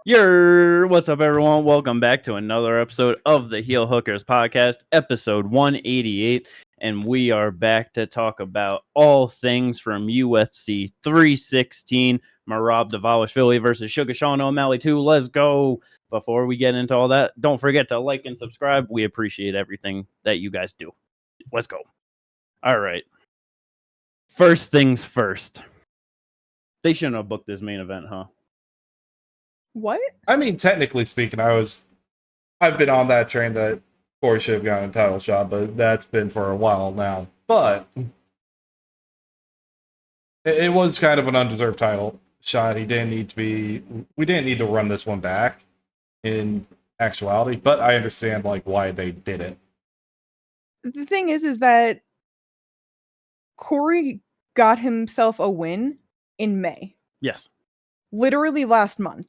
What's up, everyone? Welcome back to another episode of the Heel Hookers podcast, episode 188. And we are back to talk about all things from UFC 316, Merab Dvalishvili versus Suga Sean O'Malley 2. Let's go. Before we get into all that, don't forget to like and subscribe. We appreciate everything that you guys do. Let's go. All right. First things first. They shouldn't have booked this main event, huh? What? I mean, technically speaking, I've been on that train that Corey should have gotten a title shot, but that's been for a while now. But it was kind of an undeserved title shot. We didn't need to run this one back in actuality, but I understand why they did it. The thing is that Corey got himself a win in May. Yes. Literally last month.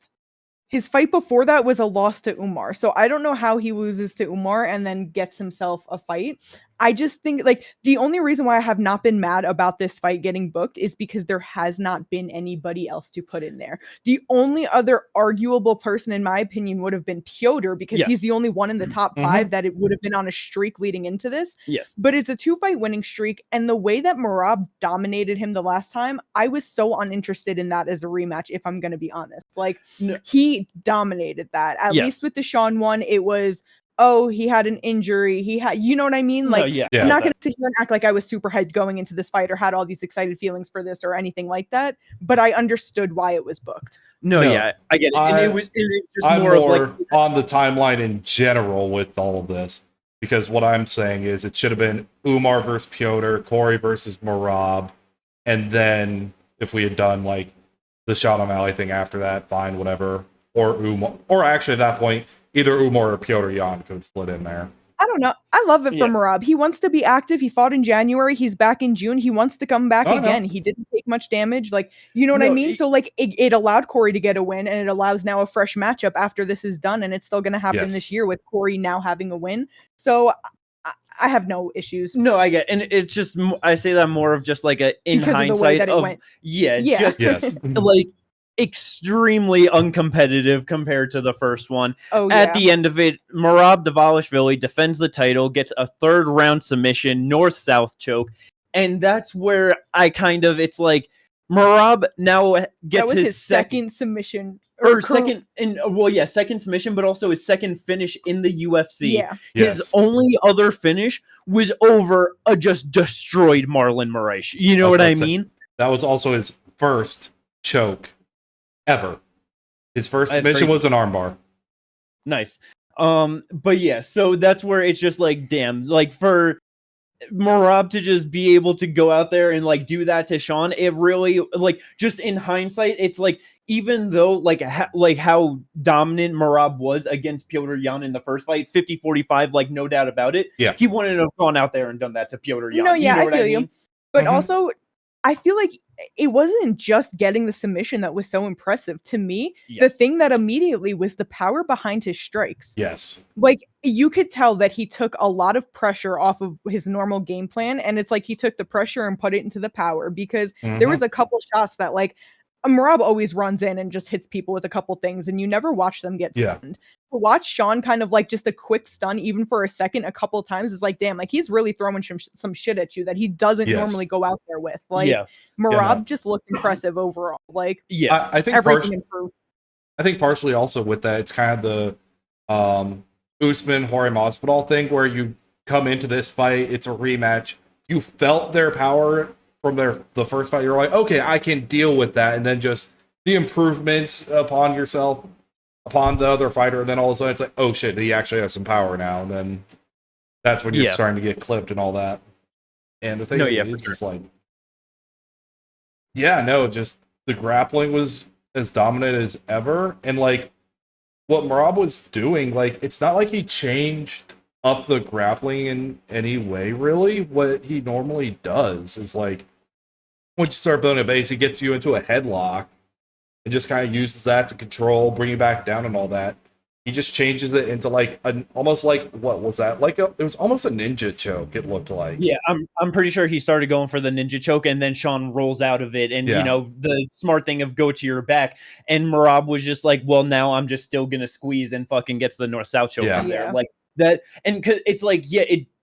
His fight before that was a loss to Umar. So I don't know how he loses to Umar and then gets himself a fight. I just think the only reason why I have not been mad about this fight getting booked is because there has not been anybody else to put in there. The only other arguable person, in my opinion, would have been Piotr because he's the only one in the top five that it would have been on a streak leading into this. Yes. But it's a 2-fight winning streak. And the way that Merab dominated him the last time, I was so uninterested in that as a rematch, if I'm going to be honest. He dominated that. At least with the Sean one, it was, oh, he had an injury. You know what I mean? I'm not going to sit here and act like I was super hyped going into this fight or had all these excited feelings for this or anything like that. But I understood why it was booked. I get it. And it was just I'm more on the timeline in general with all of this. Because what I'm saying is it should have been Umar versus Piotr, Corey versus Merab. And then if we had done the Sean O'Malley thing after that, fine, whatever. Or Umar. Or actually at that point, either Umar or Piotr Jan could have split in there. I don't know. I love it for Merab. He wants to be active. He fought in January. He's back in June. He wants to come back again. He didn't take much damage. You know what I mean? So it allowed Corey to get a win, and it allows now a fresh matchup after this is done, and it's still going to happen this year with Corey now having a win. So I have no issues. No, I get it. And it's just, I say that more of just in because hindsight of the way that it went. Just extremely uncompetitive compared to the first one. At the end of it, Merab Dvalishvili defends the title, gets a third round submission, north-south choke, and that's where Merab now gets his second submission. Second submission, but also his second finish in the UFC. Yeah. His only other finish was over a just destroyed Marlon Moraes. You know what I mean? That was also his first choke ever. His first submission was an armbar. Nice. But yeah, so that's where it's just damn, for Merab to just be able to go out there and do that to Sean, it really just in hindsight, it's even though how dominant Merab was against Piotr Jan in the first fight, 50-45, no doubt about it. Yeah. He wouldn't have gone out there and done that to Piotr Jan. No, you know I feel you. But also, I feel like it wasn't just getting the submission that was so impressive to me. The thing that immediately was the power behind his strikes. Yes. You could tell that he took a lot of pressure off of his normal game plan. And it's he took the pressure and put it into the power because there was a couple shots that Merab always runs in and just hits people with a couple things and you never watch them get stunned. To watch Sean kind of just a quick stun, even for a second, a couple times is damn, he's really throwing some shit at you that he doesn't normally go out there with. Merab just looked impressive overall. I think everything improved. I think partially also with that, it's kind of the Usman Jorge Masvidal thing where you come into this fight, it's a rematch. You felt their power from the first fight. You're okay, I can deal with that, and then just the improvements upon yourself, upon the other fighter, and then all of a sudden it's oh shit, he actually has some power now, and then that's when you're starting to get clipped and all that. And the thing is just just the grappling was as dominant as ever, and what Merab was doing, it's not like he changed up the grappling in any way, really. What he normally does is once you start building a base, he gets you into a headlock and just kind of uses that to control, bring you back down and all that. he just changes it into like almost like what was that? It was almost a ninja choke. It looked like. Yeah, I'm pretty sure he started going for the ninja choke, and then Sean rolls out of it, and the smart thing of go to your back, and Merab was just like, well, now I'm just still gonna squeeze and fucking gets the north south choke from there, like that, and it's like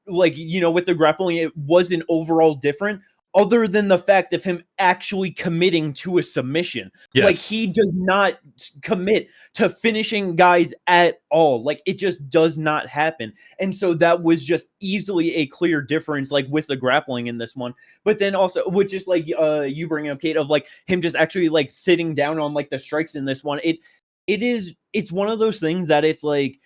with the grappling, it wasn't overall different. Other than the fact of him actually committing to a submission. Yes. Like, he does not commit to finishing guys at all. Like, it just does not happen. And so that was just easily a clear difference, like, with the grappling in this one. But then also, with just, like, you bringing up, Kate, of, like, him just actually, like, sitting down on, like, the strikes in this one. It's one of those things that it's, like,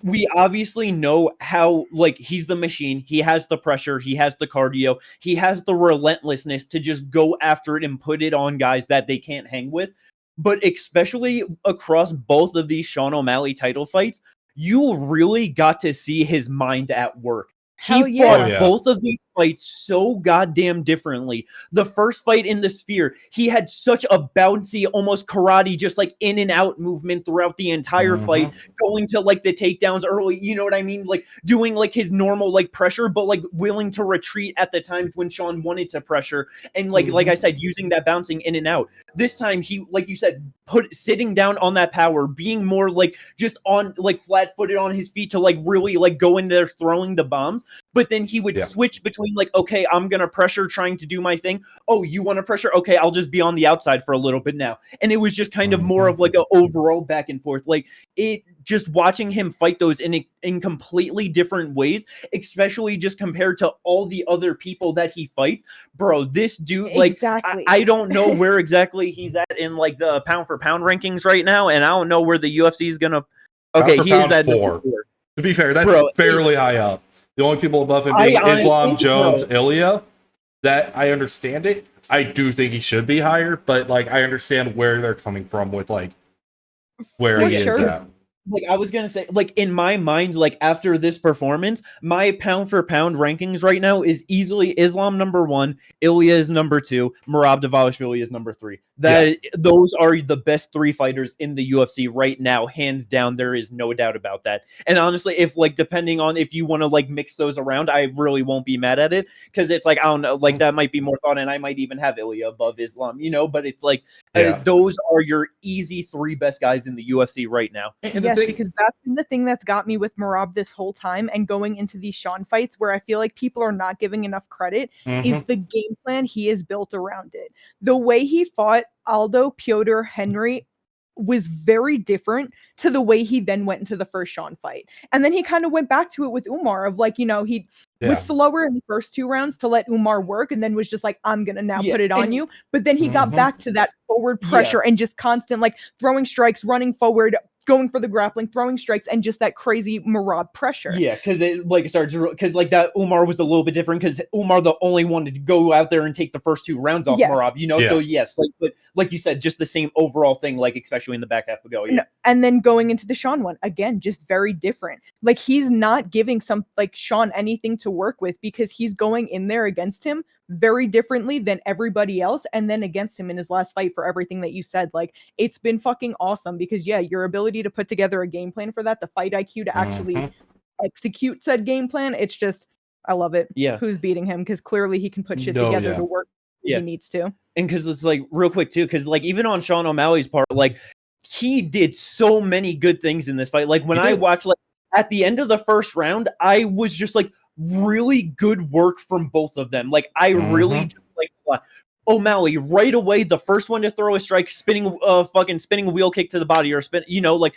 we obviously know how, like, he's the machine. He has the pressure. He has the cardio. He has the relentlessness to just go after it and put it on guys that they can't hang with. But especially across both of these Sean O'Malley title fights, you really got to see his mind at work. He fought both of these fights so goddamn differently. The first fight in the Sphere, he had such a bouncy, almost karate, just like in and out movement throughout the entire fight, going to like the takedowns early, you know what I mean? Like doing like his normal like pressure, but like willing to retreat at the times when Sean wanted to pressure. And like I said, using that bouncing in and out. This time he, like you said, sitting down on that power, being more like just on like flat footed on his feet to like really like go in there throwing the bombs. But then he would switch between like, okay, I'm going to pressure trying to do my thing. Oh, you want to pressure? Okay, I'll just be on the outside for a little bit now. And it was just kind of more of like an overall back and forth. Like it just watching him fight those in completely different ways, especially just compared to all the other people that he fights. Bro, this dude, like, I don't know where exactly he's at in like the pound for pound rankings right now. And I don't know where the UFC is going to. Okay, he is at 4. To be fair, that's fairly high up. The only people above him being Islam, Jones, Ilya. That I understand it. I do think he should be higher, but like I understand where they're coming from with like where he is at. Like I was gonna say, like in my mind, like after this performance, my pound for pound rankings right now is easily Islam number 1, Ilya is number 2, Merab Dvalishvili is number 3. Those are the best 3 fighters in the UFC right now, hands down. There is no doubt about that. And honestly, if like depending on if you want to like mix those around, I really won't be mad at it because it's like I don't know, like that might be more thought, and I might even have Ilya above Islam, you know. But it's like those are your easy 3 best guys in the UFC right now. Yes, because that's been the thing that's got me with Merab this whole time, and going into these Sean fights where I feel like people are not giving enough credit is the game plan he has built around it. The way he fought Aldo, Piotr, Henry was very different to the way he then went into the first Sean fight. And then he kind of went back to it with Umar of like, you know, he was slower in the first 2 rounds to let Umar work, and then was just like, I'm going to now put it on you. But then he got back to that forward pressure and just constant like throwing strikes, running forward, going for the grappling, throwing strikes, and just that crazy Merab pressure. Yeah, because it like started because like that Umar was a little bit different because Umar the only one to go out there and take the first 2 rounds off Merab, you know. So yes, like but like you said, just the same overall thing, like especially in the back half ago. No, and then going into the Sean one again, just very different. Like he's not giving some like Sean anything to work with because he's going in there against him very differently than everybody else, and then against him in his last fight for everything that you said. Like it's been fucking awesome because your ability to put together a game plan for that, the fight IQ to actually execute said game plan, it's just I love it. Who's beating him because clearly he can put shit together to work he needs to. And because it's like real quick too, because like even on Sean O'Malley's part, like he did so many good things in this fight. Like when I watched like at the end of the first round, I was just like really good work from both of them. Like I really just, like O'Malley right away, the first one to throw a strike, spinning wheel kick to the body or spin, you know, like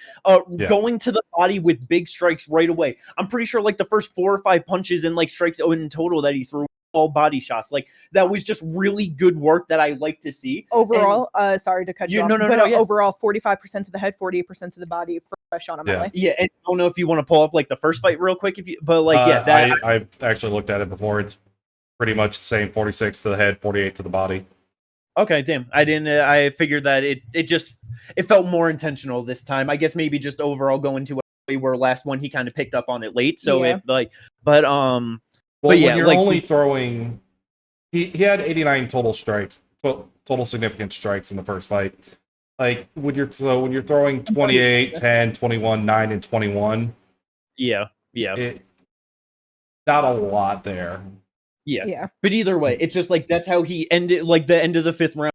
going to the body with big strikes right away. I'm pretty sure like the first 4 or 5 punches and like strikes in total that he threw all body shots. Like that was just really good work that I like to see. Overall, sorry to cut you off. Overall, 45% to the head, 48% to the body for Sean O'Malley. Yeah, and I don't know if you want to pull up like the first fight real quick, I've actually looked at it before. It's pretty much the same, 46 to the head, 48 to the body. Okay, damn. I figured that it felt more intentional this time. I guess maybe just overall going to where last one he kind of picked up on it late. So when you're only throwing, he had 89 total strikes, total significant strikes in the first fight. Like when you're throwing 28, 10, 21, 9, and 21. Yeah. Not a lot there. Yeah. But either way, it's just like that's how he ended, like the end of the 5th round.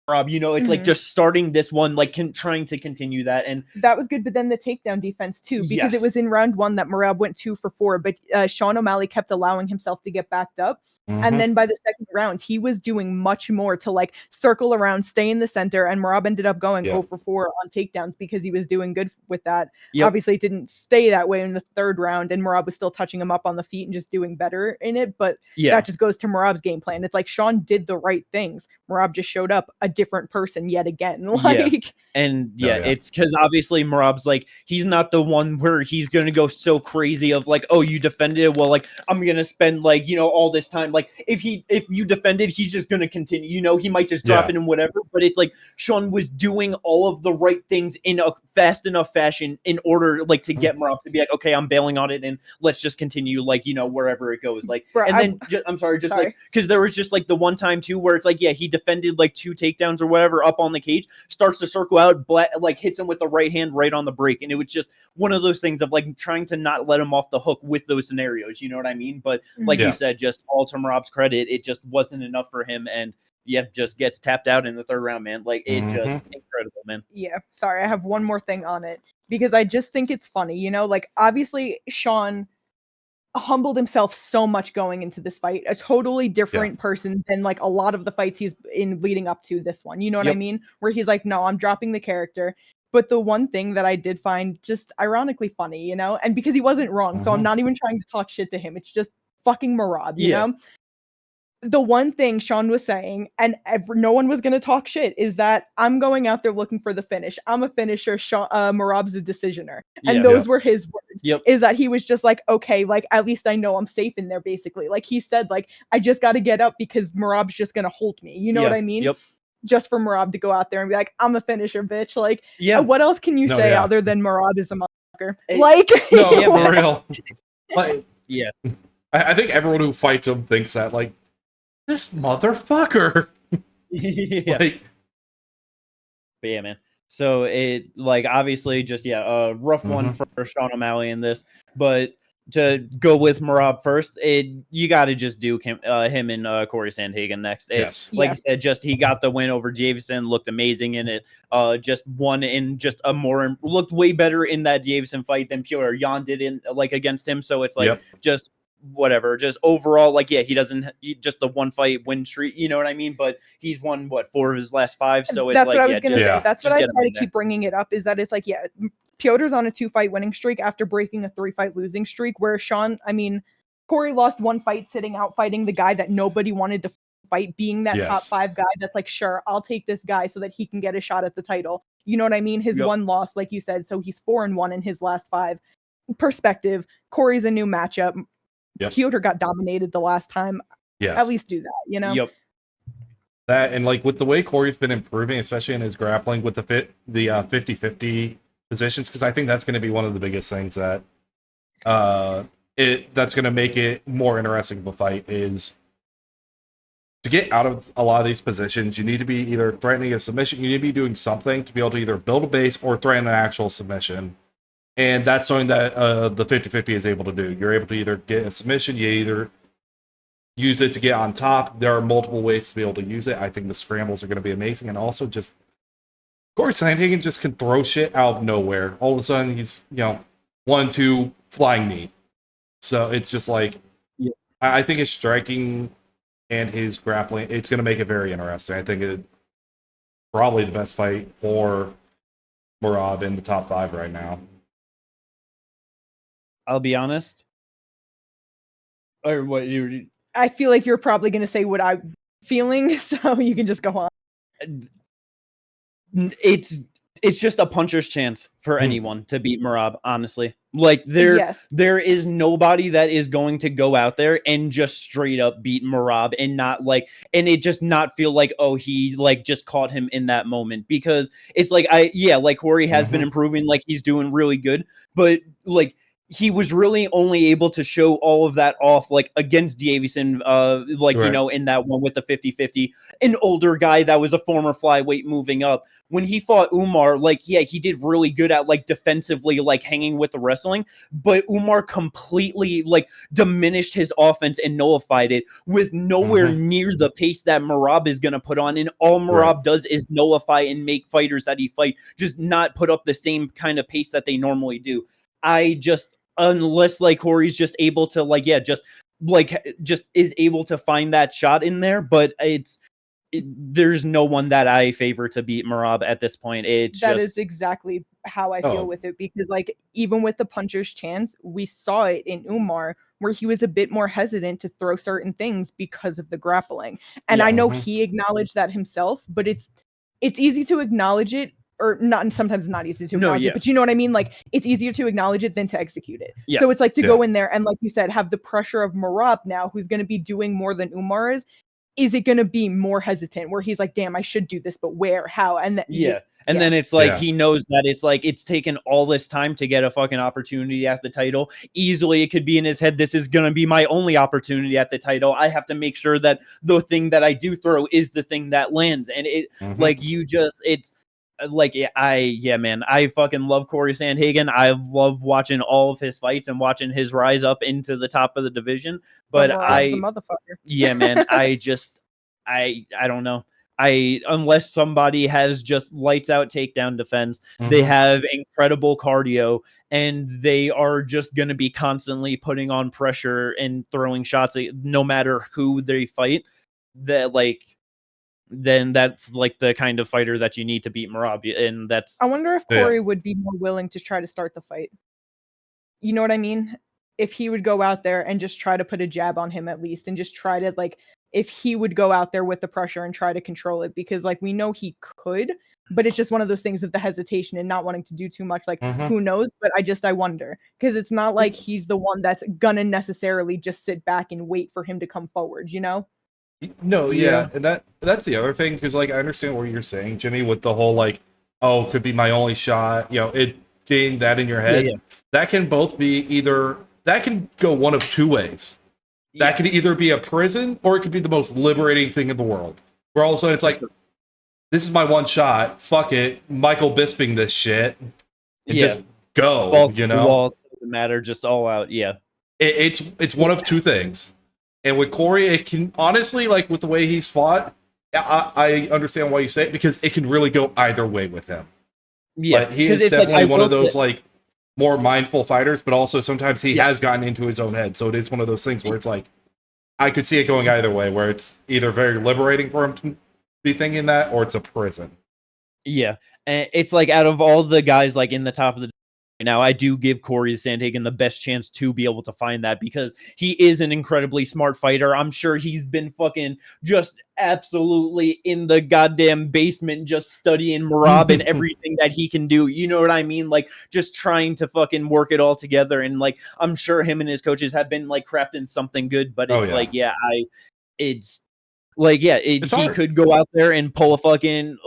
Rob, it's like just starting this one, like trying to continue that, and that was good. But then the takedown defense too, because it was in round 1 that Merab went 2 for 4, but Sean O'Malley kept allowing himself to get backed up. And then by the 2nd round, he was doing much more to like circle around, stay in the center, and Merab ended up going 0 for 4 on takedowns because he was doing good with that. Obviously, it didn't stay that way in the 3rd round, and Merab was still touching him up on the feet and just doing better in it. But that just goes to Merab's game plan. It's like Sean did the right things. Merab just showed up a different person yet again. It's because obviously Merab's like, he's not the one where he's gonna go so crazy of like, oh, you defended it, well, like I'm gonna spend like all this time. Like if you defended, he's just gonna continue. He might just drop it and whatever. But it's like Sean was doing all of the right things in a fast enough fashion in order like to get Merab to be like, okay, I'm bailing on it and let's just continue wherever it goes. Like, bro, and then I'm sorry, like because there was just like the one time too where it's like he defended like 2 takedowns or whatever up on the cage, starts to circle out, like hits him with the right hand right on the break, and it was just one of those things of like trying to not let him off the hook with those scenarios. You know what I mean? But like you said, just all to Merab's credit, it just wasn't enough for him, and just gets tapped out in the 3rd round, man. Like it just incredible, man. Yeah, sorry, I have one more thing on it because I just think it's funny. Like obviously Sean humbled himself so much going into this fight, a totally different person than like a lot of the fights he's in leading up to this one. You know what I mean? Where he's like, no, I'm dropping the character. But the one thing that I did find just ironically funny, and because he wasn't wrong, so I'm not even trying to talk shit to him. It's just fucking Merab, you know? The one thing Sean was saying, and no one was going to talk shit, is that I'm going out there looking for the finish. I'm a finisher. Merab's a decisioner. And those were his words. Is that he was just like, okay, like, at least I know I'm safe in there, basically. Like, he said, like, I just got to get up because Merab's just going to hold me. You know what I mean? Just for Merab to go out there and be like, I'm a finisher, bitch. Like, what else can you say other than Merab is a motherfucker? Like, no, for real. Like, I think everyone who fights him thinks that, like, this motherfucker. But yeah, man. So it like obviously just a rough one for Sean O'Malley in this, but to go with Merab first, you got to just do him and Corey Sandhagen next. Like I said, just he got the win over Davison, looked amazing in it. Just won in just looked way better in that Davison fight than Pyotr Yan did in like against him. So it's like just whatever, just overall, like he doesn't just the one fight win streak, you know what I mean? But he's won 4 of his last 5, so it's that's like what I was gonna say. That's what I try to keep bringing it up, is that it's like Pyotr's on a 2-fight winning streak after breaking a 3-fight losing streak, where Corey lost 1 fight sitting out fighting the guy that nobody wanted to fight, being that top 5 guy that's like, sure, I'll take this guy so that he can get a shot at the title. You know what I mean? His one loss, like you said, so he's 4-1 in his last 5. Perspective, Corey's a new matchup. Pyotr got dominated the last time. At least do that, That, and like with the way Corey's been improving, especially in his grappling with the 50-50 positions, because I think that's going to be one of the biggest things that that's going to make it more interesting of a fight, is to get out of a lot of these positions, you need to be either threatening a submission, you need to be doing something to be able to either build a base or threaten an actual submission. And that's something that the 50-50 is able to do. You're able to either get a submission, you either use it to get on top. There are multiple ways to be able to use it. I think the scrambles are going to be amazing. And also just, Corey Sandhagen just can throw shit out of nowhere. All of a sudden, he's, 1-2 flying knee. So it's just like, I think his striking and his grappling, it's going to make it very interesting. I think it's probably the best fight for Merab in the top 5 right now. I'll be honest. Or what you? I feel like you're probably going to say what I'm feeling, so you can just go on. It's just a puncher's chance for anyone to beat Merab, honestly. Like there is nobody that is going to go out there and just straight up beat Merab and not like, and it just not feel like, oh, he like just caught him in that moment, because it's like like Corey has been improving, like he's doing really good, but like he was really only able to show all of that off like against Davison, like, Right. you know, in that one with the 50-50, an older guy that was a former flyweight moving up. When he fought Umar, like, yeah, he did really good at like defensively, like hanging with the wrestling, but Umar completely like diminished his offense and nullified it with nowhere near the pace that Merab is going to put on. And all Merab does is nullify and make fighters that he fight just not put up the same kind of pace that they normally do. Unless like Corey's just able to like, yeah, just is able to find that shot in there, but there's no one that I favor to beat Merab at this point. That is exactly how I feel with it, because like even with the puncher's chance, we saw it in Umar where he was a bit more hesitant to throw certain things because of the grappling. And I know he acknowledged that himself, but it's easy to acknowledge it, or not, sometimes it's not easy to acknowledge it, but you know what I mean? Like, it's easier to acknowledge it than to execute it. Yes. So it's like to go in there and, like you said, have the pressure of Merab now, who's going to be doing more than Umar is. Is it going to be more hesitant where he's like, damn, I should do this, but where, how? And then, then it's like, he knows that it's like, it's taken all this time to get a fucking opportunity at the title. Easily it could be in his head, this is going to be my only opportunity at the title. I have to make sure that the thing that I do throw is the thing that lands. And man, I fucking love Corey Sandhagen. I love watching all of his fights and watching his rise up into the top of the division. But a motherfucker. Yeah, man, I don't know. Unless somebody has just lights out takedown defense, they have incredible cardio, and they are just going to be constantly putting on pressure and throwing shots no matter who they fight. Then that's like the kind of fighter that you need to beat Merab. And I wonder if Corey would be more willing to try to start the fight. You know what I mean? If he would go out there and just try to put a jab on him at least, and just try to like, if he would go out there with the pressure and try to control it, because like we know he could, but it's just one of those things of the hesitation and not wanting to do too much. Like, who knows? But I wonder, because it's not like he's the one that's gonna necessarily just sit back and wait for him to come forward, you know? No, and that's the other thing, because like I understand what you're saying, Jimmy, with the whole like, oh, could be my only shot. You know, it getting that in your head. That can both be either. That can go one of two ways. That could either be a prison, or it could be the most liberating thing in the world. Where all of a sudden it's like, this is my one shot. Fuck it, Michael Bisping this shit, and just go. Balls, you know, walls, doesn't matter, just all out. Yeah, it's one of two things. And with Corey, it can honestly, like with the way he's fought, I understand why you say it, because it can really go either way with him. Yeah, but he is definitely like, one of those like more mindful fighters, but also sometimes he has gotten into his own head. So it is one of those things where it's like, I could see it going either way, where it's either very liberating for him to be thinking that, or it's a prison. Yeah, and it's like out of all the guys like in the top of the now, I do give Corey Sandhagen the best chance to be able to find that, because he is an incredibly smart fighter. I'm sure he's been fucking just absolutely in the goddamn basement just studying Merab and everything that he can do. You know what I mean? Like, just trying to fucking work it all together. And like, I'm sure him and his coaches have been like crafting something good, but it's he could go out there and pull a fucking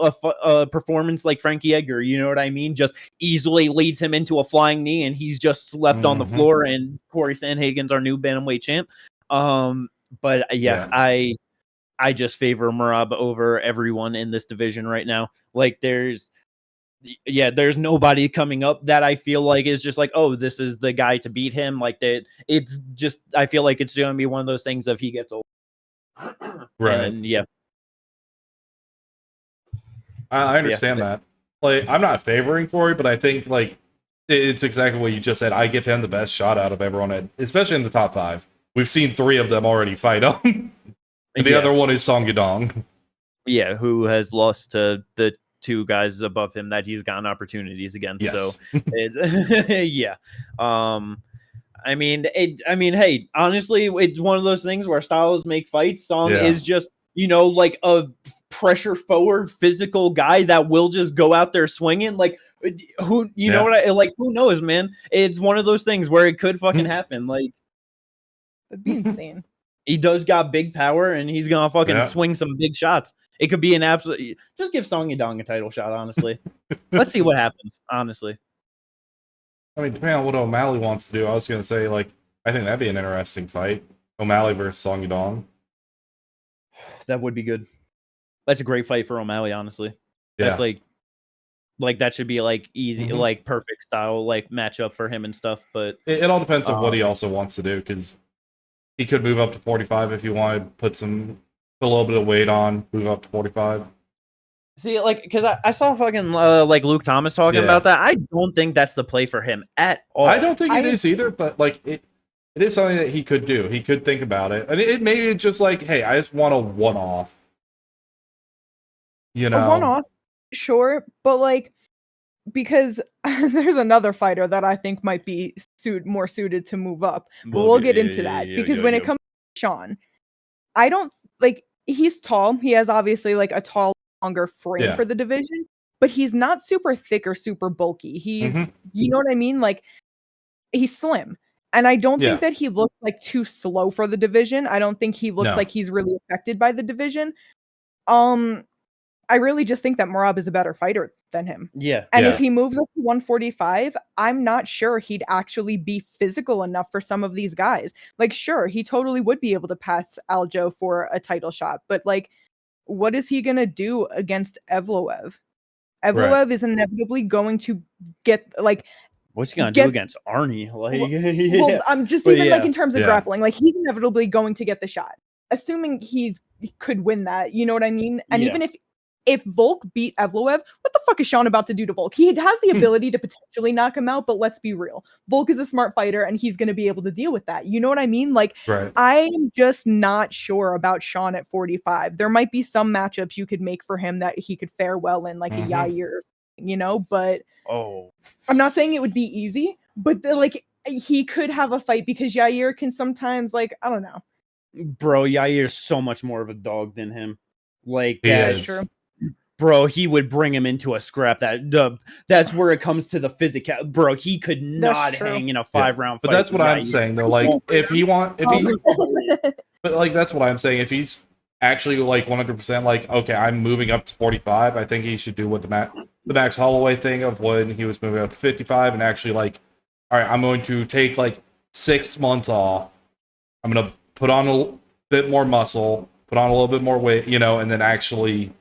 performance like Frankie Edgar, you know what I mean? Just easily leads him into a flying knee, and he's just slept on the floor, and Corey Sandhagen's our new bantamweight champ. I just favor Merab over everyone in this division right now. Like, there's nobody coming up that I feel like is just like, oh, this is the guy to beat him. Like, that, it's just, I feel like it's going to be one of those things of he gets old. Right. And, I understand that. Like, I'm not favoring Corey, but I think like it's exactly what you just said. I give him the best shot out of everyone, especially in the top 5. We've seen 3 of them already fight him. The other one is Song Yadong. Yeah, who has lost to the 2 guys above him that he's gotten opportunities against. Yes. So, hey, honestly, it's one of those things where styles make fights. Song is just, like a pressure forward physical guy that will just go out there swinging. Like, who knows, man? It's one of those things where it could fucking happen. Like, that'd be insane. He does got big power, and he's gonna fucking swing some big shots. It could be an absolute. Just give Song Yadong a title shot, honestly. Let's see what happens, honestly. I mean, depending on what O'Malley wants to do, I was going to say, like, I think that'd be an interesting fight. O'Malley versus Song Yudong. That would be good. That's a great fight for O'Malley, honestly. Yeah. That's like that should be like easy, like perfect style, like matchup for him and stuff. But it all depends on what he also wants to do, because he could move up to 45 if he wanted, put a little bit of weight on, move up to 45. See, like, because I saw fucking like Luke Thomas talking about that. I don't think that's the play for him at all. I don't think it is either, but like it is something that he could do. He could think about it. And it maybe it's just like, hey, I just want a one-off. You know, a one-off, sure, but like, because there's another fighter that I think might be more suited to move up, but we'll get into that. Because when it comes to Sean, I don't like, he's tall. He has obviously like a tall, longer frame for the division, but he's not super thick or super bulky. He's, you know what I mean? Like, he's slim. And I don't think that he looks like too slow for the division. I don't think he looks like he's really affected by the division. I really just think that Merab is a better fighter than him. Yeah. And if he moves up to 145, I'm not sure he'd actually be physical enough for some of these guys. Like, sure, he totally would be able to pass Aljo for a title shot, but like, what is he going to do against Evloev? Evloev is inevitably going to get, like... What's he going to do against Arnie? Like, well, I'm just even like in terms of grappling, like he's inevitably going to get the shot. Assuming he could win that, you know what I mean? And even if Volk beat Evloev, what the fuck is Sean about to do to Volk? He has the ability to potentially knock him out, but let's be real. Volk is a smart fighter, and he's going to be able to deal with that. You know what I mean? Like, I'm just not sure about Sean at 45. There might be some matchups you could make for him that he could fare well in, like a Yair, you know? But I'm not saying it would be easy, but like, he could have a fight because Yair can sometimes, like, I don't know. Bro, Yair's so much more of a dog than him. Like, that's true. Bro, he would bring him into a scrap. That's where it comes to the physical. Bro, he could not hang in a 5-round fight. But that's what I'm saying, though. Like, but like, that's what I'm saying. If he's actually like 100%, like, okay, I'm moving up to 45, I think he should do what the Max Holloway thing of when he was moving up to 55 and actually like, all right, I'm going to take like 6 months off. I'm going to put on a bit more muscle, put on a little bit more weight, you know, and then actually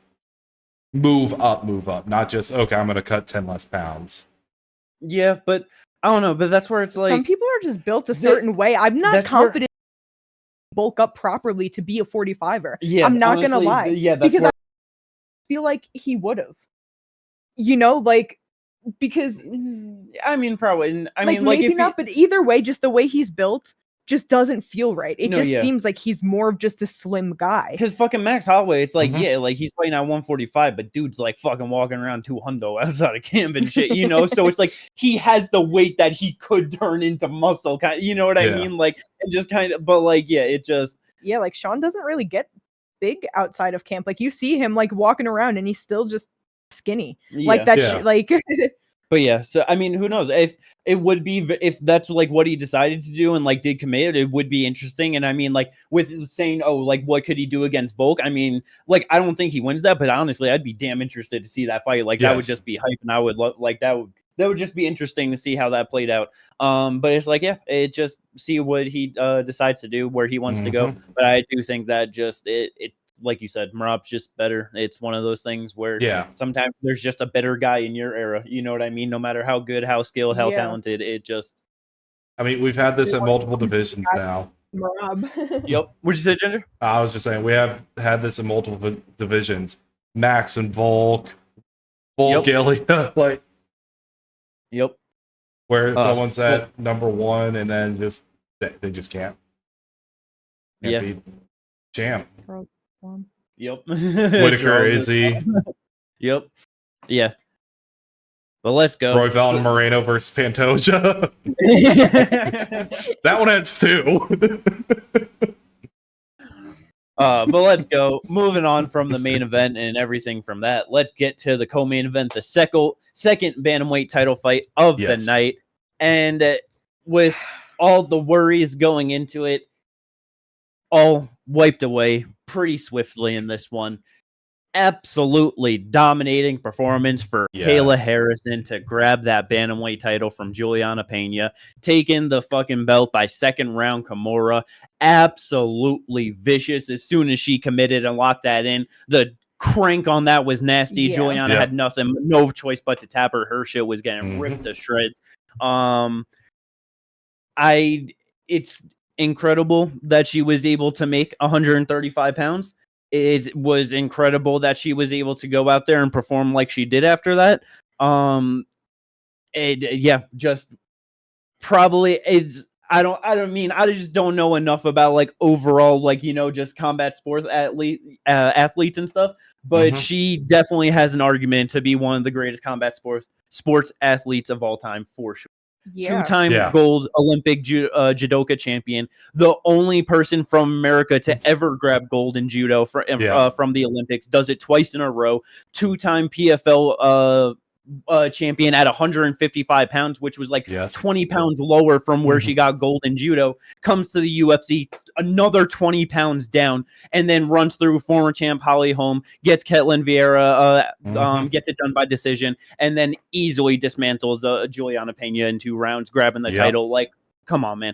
move up, not just, okay, I'm going to cut 10 less pounds. Yeah, but I don't know, but that's where it's like... Some people are just built a certain way. I'm not confident bulk up properly to be a 45er. Yeah, I'm not going to lie. Yeah, because I feel like he would have. You know, like, because... I mean, probably. I mean, like, maybe not, but either way, just the way he's built just doesn't feel right. It seems like he's more of just a slim guy. Because fucking Max Holloway, it's like, like he's fighting at 145, but dude's like fucking walking around 200 outside of camp and shit, you know? So it's like he has the weight that he could turn into muscle, kind of, you know what I mean? Like, and just kind of, but like, it just... Yeah, like Sean doesn't really get big outside of camp. Like, you see him like walking around and he's still just skinny. Like that shit, like... But yeah, so I mean, who knows? If it would be, if that's like what he decided to do and like did commit, it would be interesting. And I mean, like with saying, oh, like what could he do against Volk? I mean, like I don't think he wins that, but honestly, I'd be damn interested to see that fight. Like that would just be hype, and I would like that would just be interesting to see how that played out. But it's like, it just see what he decides to do, where he wants to go. But I do think that just it like you said, Merab's just better. It's one of those things where sometimes there's just a better guy in your era. You know what I mean? No matter how good, how skilled, how talented, it just... I mean, we've had this at multiple divisions now. Merab. Yep. What'd you say, Ginger? I was just saying, we have had this in multiple divisions. Max and Volk, Ilya, like... Yep. Where someone's at number one and then just they just can't beat champ. Yep. Whitaker, Izzy. Yep. Yeah. But let's go. Roy Valentine Moreno versus Pantoja. That one has 2. But let's go. Moving on from the main event and everything from that, let's get to the co-main event, the second bantamweight title fight of the night. And with all the worries going into it, all wiped away pretty swiftly in this one. absolutely dominating performance for Yes. Kayla Harrison to grab that bantamweight title from Julianna Pena, taking the fucking belt by second round Kimura. Absolutely vicious as soon as she committed and locked that in. The crank on that was nasty. Yeah. Julianna had no choice but to tap her. Her shit was getting ripped to shreds. It's incredible that she was able to make 135 pounds. It was incredible that she was able to go out there and perform like she did after that. Just probably it's. I just don't know enough about like overall, like, just combat sports athletes and stuff. But she definitely has an argument to be one of the greatest combat sports athletes of all time for sure. Yeah. Two-time gold Olympic judoka champion, the only person from America to ever grab gold in judo from the Olympics, does it twice in a row. Two-time PFL champion at 155 pounds, which was like 20 pounds lower from where she got gold in judo, comes to the UFC, another 20 pounds down, and then runs through former champ Holly Holm, gets Ketlin Vieira, gets it done by decision, and then easily dismantles Julianna Pena in 2 rounds, grabbing the title. Like, come on, man.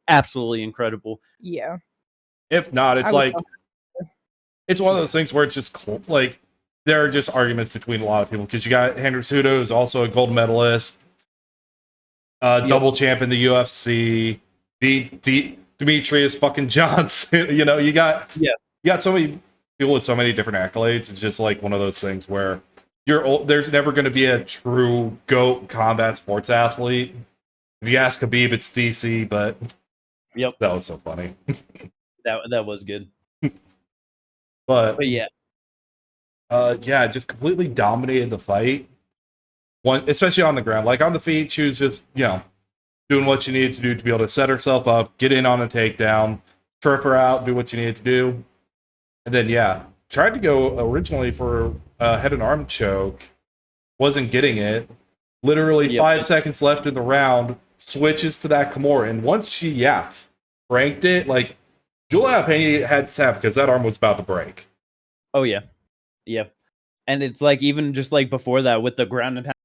Absolutely incredible. Yeah. If not, it's like, it's one of those things where it's just like, there are just arguments between a lot of people, because you got Henry Cejudo, who's also a gold medalist, double champ in the UFC, Demetrius fucking Johnson. You got so many people with so many different accolades. It's just like one of those things where there's never going to be a true GOAT combat sports athlete. If you ask Khabib, it's DC, but that was so funny. that was good. But yeah. Just completely dominated the fight. Especially on the ground. Like on the feet, she was just, doing what she needed to do to be able to set herself up, get in on a takedown, trip her out, do what you needed to do. And then, tried to go originally for a head and arm choke, wasn't getting it. Literally 5 seconds left in the round, switches to that Kimura. And once she, franked it, like, Julianna Pena had to tap because that arm was about to break. Oh, yeah. Yeah. And it's like, even just like before that with the ground and pound,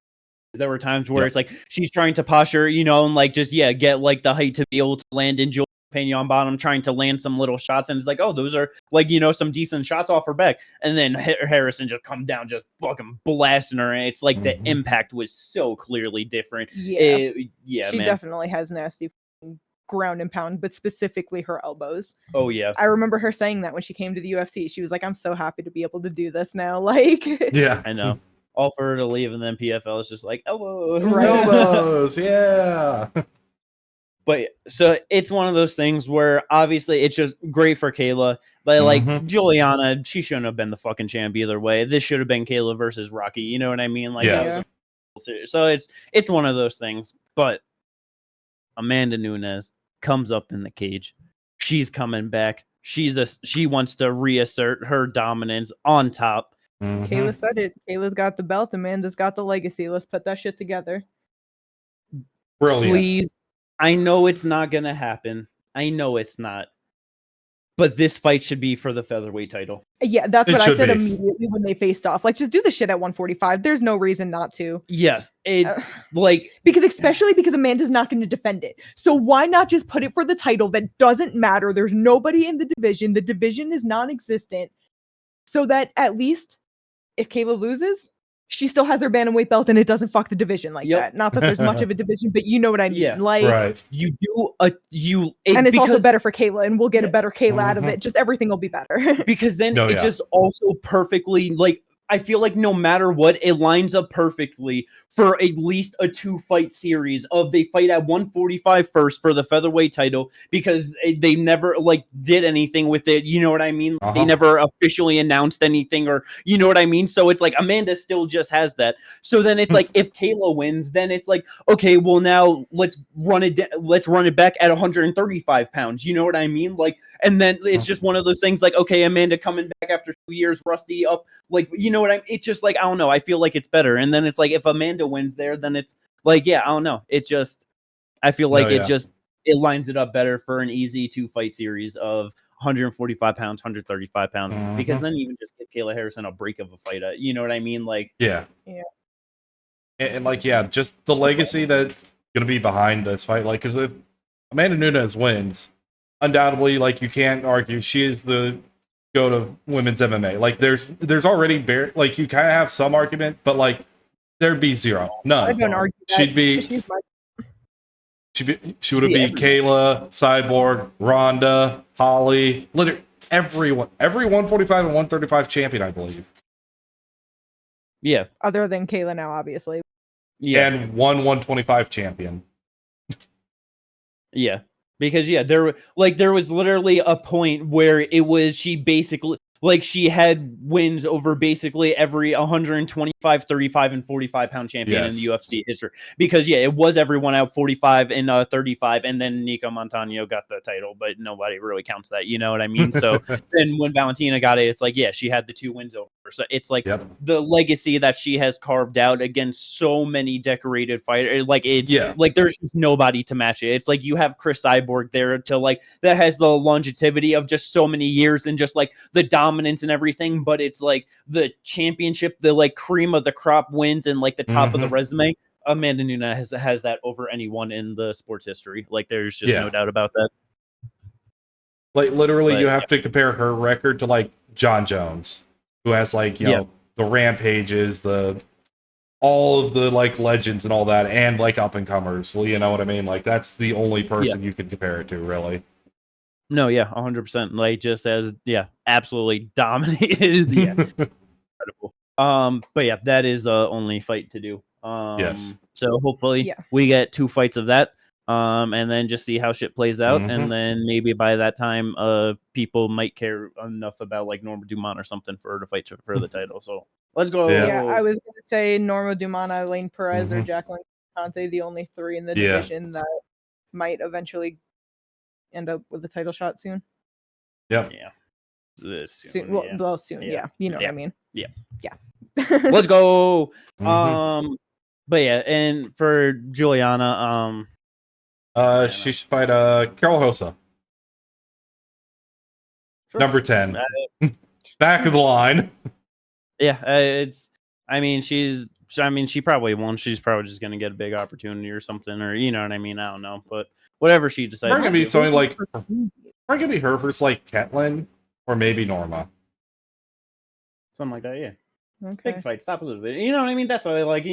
there were times where it's like she's trying to posture, and like just get like the height to be able to land in Julianna Pena on bottom, trying to land some little shots, and it's like, oh, those are like, some decent shots off her back, and then Harrison just come down, just fucking blasting her, and it's like the impact was so clearly different. She definitely has nasty ground and pound, but specifically her elbows. Oh yeah, I remember her saying that when she came to the UFC. She was like, I'm so happy to be able to do this now. Like, I know. All for her to leave, and then PFL is just like, elbows. Elbows, yeah. But so it's one of those things where obviously it's just great for Kayla, but like Julianna, she shouldn't have been the fucking champ either way. This should have been Kayla versus Rocky. You know what I mean? Like, so it's one of those things. But Amanda Nunes comes up in the cage. She's coming back. She wants to reassert her dominance on top. Kayla said it. Kayla's got the belt. Amanda's got the legacy. Let's put that shit together. Brilliant. Please. I know it's not going to happen. I know it's not. But this fight should be for the featherweight title. Yeah, that's what I said immediately when they faced off. Like, just do the shit at 145. There's no reason not to. Yes. Especially because Amanda's not going to defend it. So why not just put it for the title that doesn't matter? There's nobody in the division. The division is non-existent. So that at least if Kayla loses, she still has her bantamweight belt and it doesn't fuck the division like that. Not that there's much of a division, but you know what I mean. Yeah, like, you do and it's also better for Kayla, and we'll get a better Kayla out of it. Just everything will be better. Because then it just also perfectly, like, I feel like no matter what, it lines up perfectly for at least a 2-fight series of they fight at 145 first for the featherweight title, because they never like did anything with it. You know what I mean? They never officially announced anything, or you know what I mean? So it's like Amanda still just has that. So then it's like if Kayla wins, then it's like, okay, well now let's run it back at 135 pounds. You know what I mean? Like, and then it's just one of those things like, okay, Amanda coming back after 2 years, rusty up, like, you know what I mean? It's just like, I don't know. I feel like it's better. And then it's like, if Amanda wins there, then it's like, I don't know. It just, I feel like it lines it up better for an easy 2-fight series of 145 pounds, 135 pounds, because Mhm. then even just give Kayla Harrison a break of a fight. You know what I mean? Like, Yeah. Yeah. And like, yeah, just the legacy that's gonna be behind this fight. Like, because if Amanda Nunes wins, undoubtedly, like, you can't argue she is the go to women's MMA. Like, there's already like, you kind of have some argument, but like, there'd be zero, I none. don't argue that. She'd be. She's my- She would have beat Kayla, Cyborg, Ronda, Holly, literally everyone, every 145 and 135 champion, I believe. yeah, Other than Kayla now, obviously. yeah, And one 125 champion. yeah. Because there was literally a point where it was she basically like she had wins over basically every 125, 35, and 45 pound champion in the UFC history. Because it was everyone out 45 and 35, and then Nico Montano got the title, but nobody really counts that. You know what I mean? So then when Valentina got it, it's like she had the 2 wins over. So it's like the legacy that she has carved out against so many decorated fighters. Like there's just nobody to match it. It's like you have Chris Cyborg there to like that has the longevity of just so many years and just like the dominance and everything, but it's like the championship, the like cream of the crop wins and like the top of the resume. Amanda Nunes has that over anyone in the sports history. Like there's just no doubt about that. Like literally, you have to compare her record to like John Jones, who has like you know the rampages, all of the like legends and all that, and like up and comers. Well, you know what I mean? Like that's the only person you could compare it to, really. No, 100%. Like just as absolutely dominated. Incredible. But that is the only fight to do. So hopefully we get 2 fights of that. And then just see how shit plays out, and then maybe by that time, people might care enough about like Norma Dumont or something for her to fight for the title. So let's go. Yeah, I was gonna say Norma Dumont, Elaine Perez, or Jacqueline Conte, the only 3 in the division that might eventually end up with a title shot soon. Yep. Yeah. Soon. Well, soon. Yeah. You know what I mean. Yeah. Let's go. But and for Julianna, she should fight Carol Hossa. Sure. Number 10. Back of the line. She probably won't. She's probably just gonna get a big opportunity or something, or you know what I mean. I don't know, but whatever she decides. Probably gonna be something like. Probably gonna be her versus like Ketlin or maybe Norma. Something like that, yeah. Okay. Big fight. Stop a little bit. You know what I mean? That's like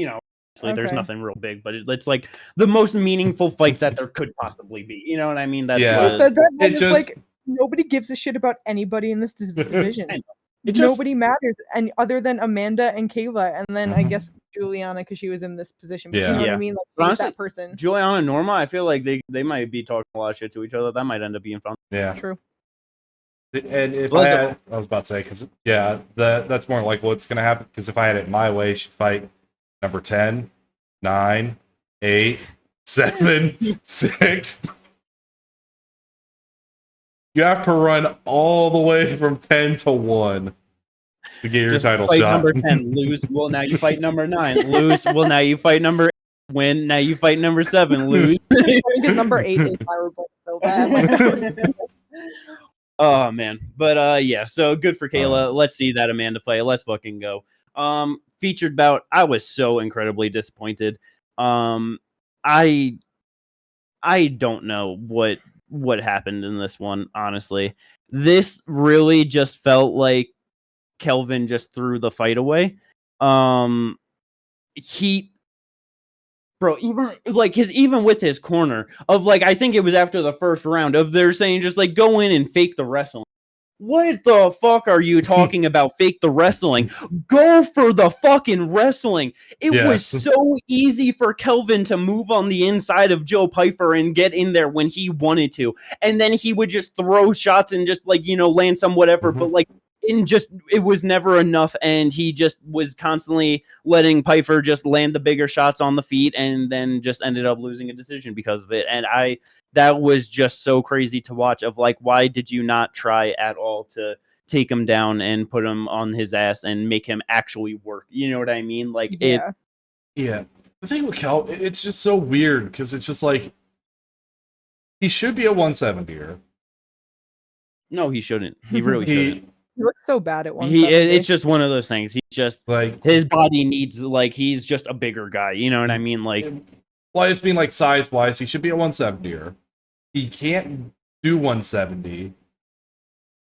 there's nothing real big, but it's like the most meaningful fights that there could possibly be. You know what I mean? That's She said that, and it's like nobody gives a shit about anybody in this division. Nobody matters, and other than Amanda and Kayla, and then I guess Julianna because she was in this position. But you know what I mean? Like honestly, that person. Julianna and Norma, I feel like they might be talking a lot of shit to each other. That might end up being fun. Yeah, true. And if I was about to say, because that's more like what's going to happen. Because if I had it my way, she'd fight number 10, 9, 8, 7, 6. You have to run all the way from 10 to 1 to get your title fight shot. Number 10, lose. Well, now you fight number 9, lose. Well, now you fight number 8, win. Now you fight number 7, lose. Because number 8 is fireable so bad. Oh man, but so good for Kayla. Let's see that Amanda fight. Let's fucking go. Featured bout. I was so incredibly disappointed. I don't know what happened in this one, honestly. This really just felt like Kelvin just threw the fight away. Even with his corner of like, I think it was after the first round of they're saying just like go in and fake the wrestling. What the fuck are you talking about? Fake the wrestling. Go for the fucking wrestling. It was so easy for Kelvin to move on the inside of Joe Pyfer and get in there when he wanted to. And then he would just throw shots and just like, land some whatever. But like, it was never enough. And he just was constantly letting Pyfer just land the bigger shots on the feet and then just ended up losing a decision because of it. And that was just so crazy to watch of like, why did you not try at all to take him down and put him on his ass and make him actually work? You know what I mean? Like The thing with Kel, it's just so weird because it's just like, he should be a 170er. No, he shouldn't. He really shouldn't. He looks so bad at 170. It's just one of those things. He just like his body needs he's just a bigger guy. You know what I mean? Like, well, I just mean size wise, he should be a 170er. He can't do 170.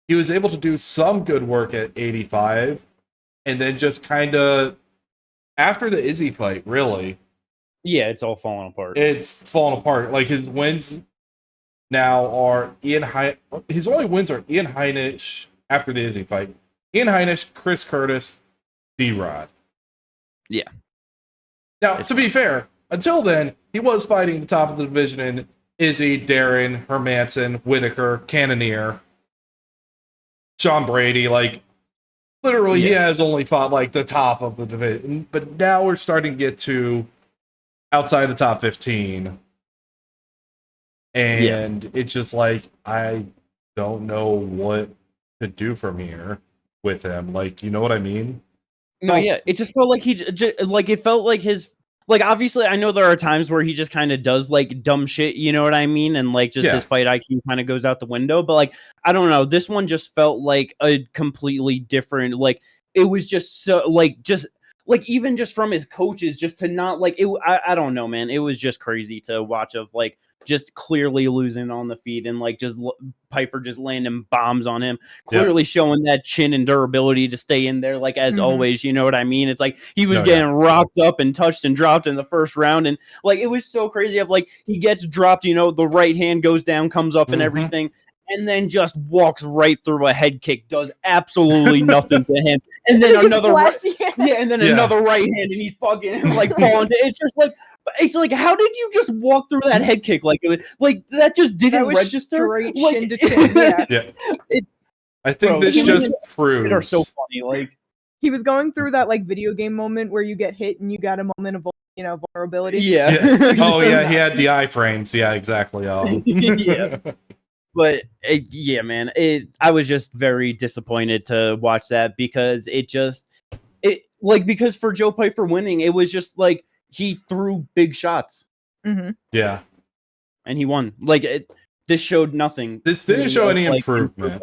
He was able to do some good work at 85, and then just kind of after the Izzy fight, really. Yeah, it's all falling apart. It's fallen apart. His wins now are his only wins are Ian Heinisch after the Izzy fight. Ian Heinisch, Chris Curtis, D-Rod. Yeah. Now, to be fair, until then, he was fighting the top of the division in Izzy, Darren, Hermanson, Whitaker, Cannonier, Sean Brady. Literally, he has only fought the top of the division. But now we're starting to get to outside the top 15. And it's just I don't know what to do from here with him. You know what I mean? No, yeah. It just felt like it felt like his, obviously I know there are times where he just kind of does dumb shit, you know what I mean? And his fight IQ kind of goes out the window. But I don't know. This one just felt like a completely different, it was just so, even just from his coaches, just to not, I don't know, man. It was just crazy to watch of, just clearly losing on the feet and Pyfer just landing bombs on him, clearly showing that chin and durability to stay in there as always, you know what I mean? It's he was getting rocked up and touched and dropped in the first round, and it was so crazy of he gets dropped, the right hand goes down, comes up and everything, and then just walks right through a head kick, does absolutely nothing to him, and then another another right hand, and he's fucking falling to it's just it's how did you just walk through that head kick? That just didn't register. Straight chin to chin. I think this just proves. They are so funny. He was going through that video game moment where you get hit and you got a moment of vulnerability. Yeah. Oh yeah, he had the iframes. Yeah, exactly. Yeah. But man, I was just very disappointed to watch that because because for Joe Pyfer winning, it was just he threw big shots. Mm-hmm. Yeah. And he won. This showed nothing. This didn't show any improvement.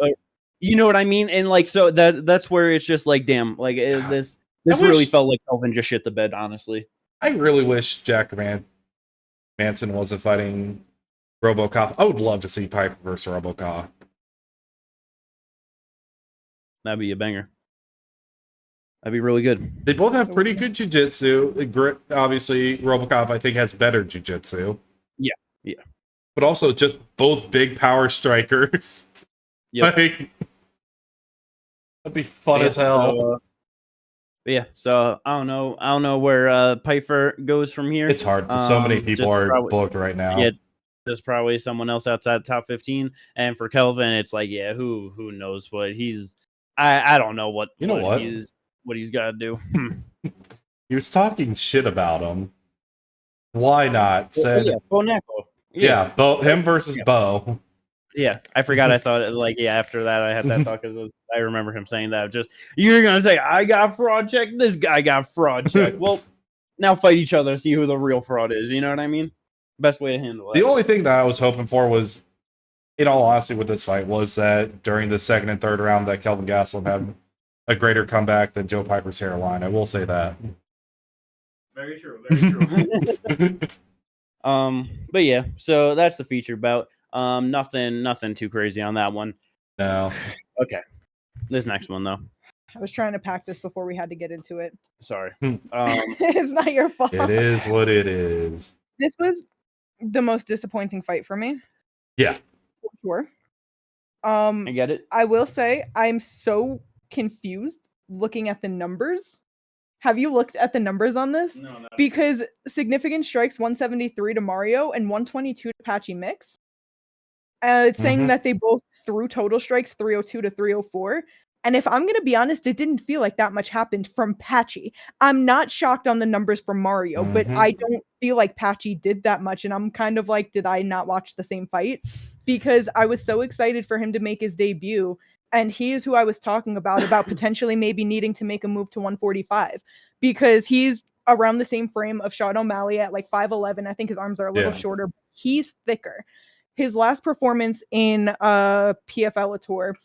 You know what I mean? And so that's where it's just damn, this really felt like Kelvin just shit the bed, honestly. I really wish Jack Manson wasn't fighting RoboCop. I would love to see Pyfer versus RoboCop. That'd be a banger. That'd be really good. They both have pretty good jiu-jitsu. Obviously, RoboCop, I think, has better jiu-jitsu. Yeah. But also just both big power strikers. Yep. That'd be fun as hell. So I don't know where Pyfer goes from here. It's hard. So many people are booked right now. Yeah, there's probably someone else outside the top 15. And for Kelvin, it's who knows what he's. I don't know what he's got to do. He was talking shit about him. Why not? Bonacco. Yeah, him versus Bo. Yeah, I forgot. I thought after that I had that thought because I remember him saying that. Just you're gonna say I got fraud check. This guy got fraud check. Well, now fight each other, see who the real fraud is. You know what I mean? Best way to handle it. The only thing that I was hoping for was, in all honesty, with this fight was that during the second and third round that Kelvin Gastelum had a greater comeback than Joe Pyfer's hairline. I will say that. Very true. Very true. But yeah, so that's the feature bout. Nothing too crazy on that one. No. Okay. This next one though. I was trying to pack this before we had to get into it. Sorry. It's not your fault. It is what it is. This was the most disappointing fight for me. Yeah. For sure. I get it. I will say I'm so confused looking at the numbers. Have you looked at the numbers on this? No. Because significant strikes 173 to Mario and 122 to Patchy mix. It's saying that they both threw total strikes 302 to 304. And if I'm going to be honest, it didn't feel like that much happened from Patchy. I'm not shocked on the numbers from Mario, but I don't feel like Patchy did that much. And I'm kind of did I not watch the same fight? Because I was so excited for him to make his debut. And he is who I was talking about potentially maybe needing to make a move to 145. Because he's around the same frame of Sean O'Malley at 5'11". I think his arms are a little shorter. But he's thicker. his last performance in PFL Tour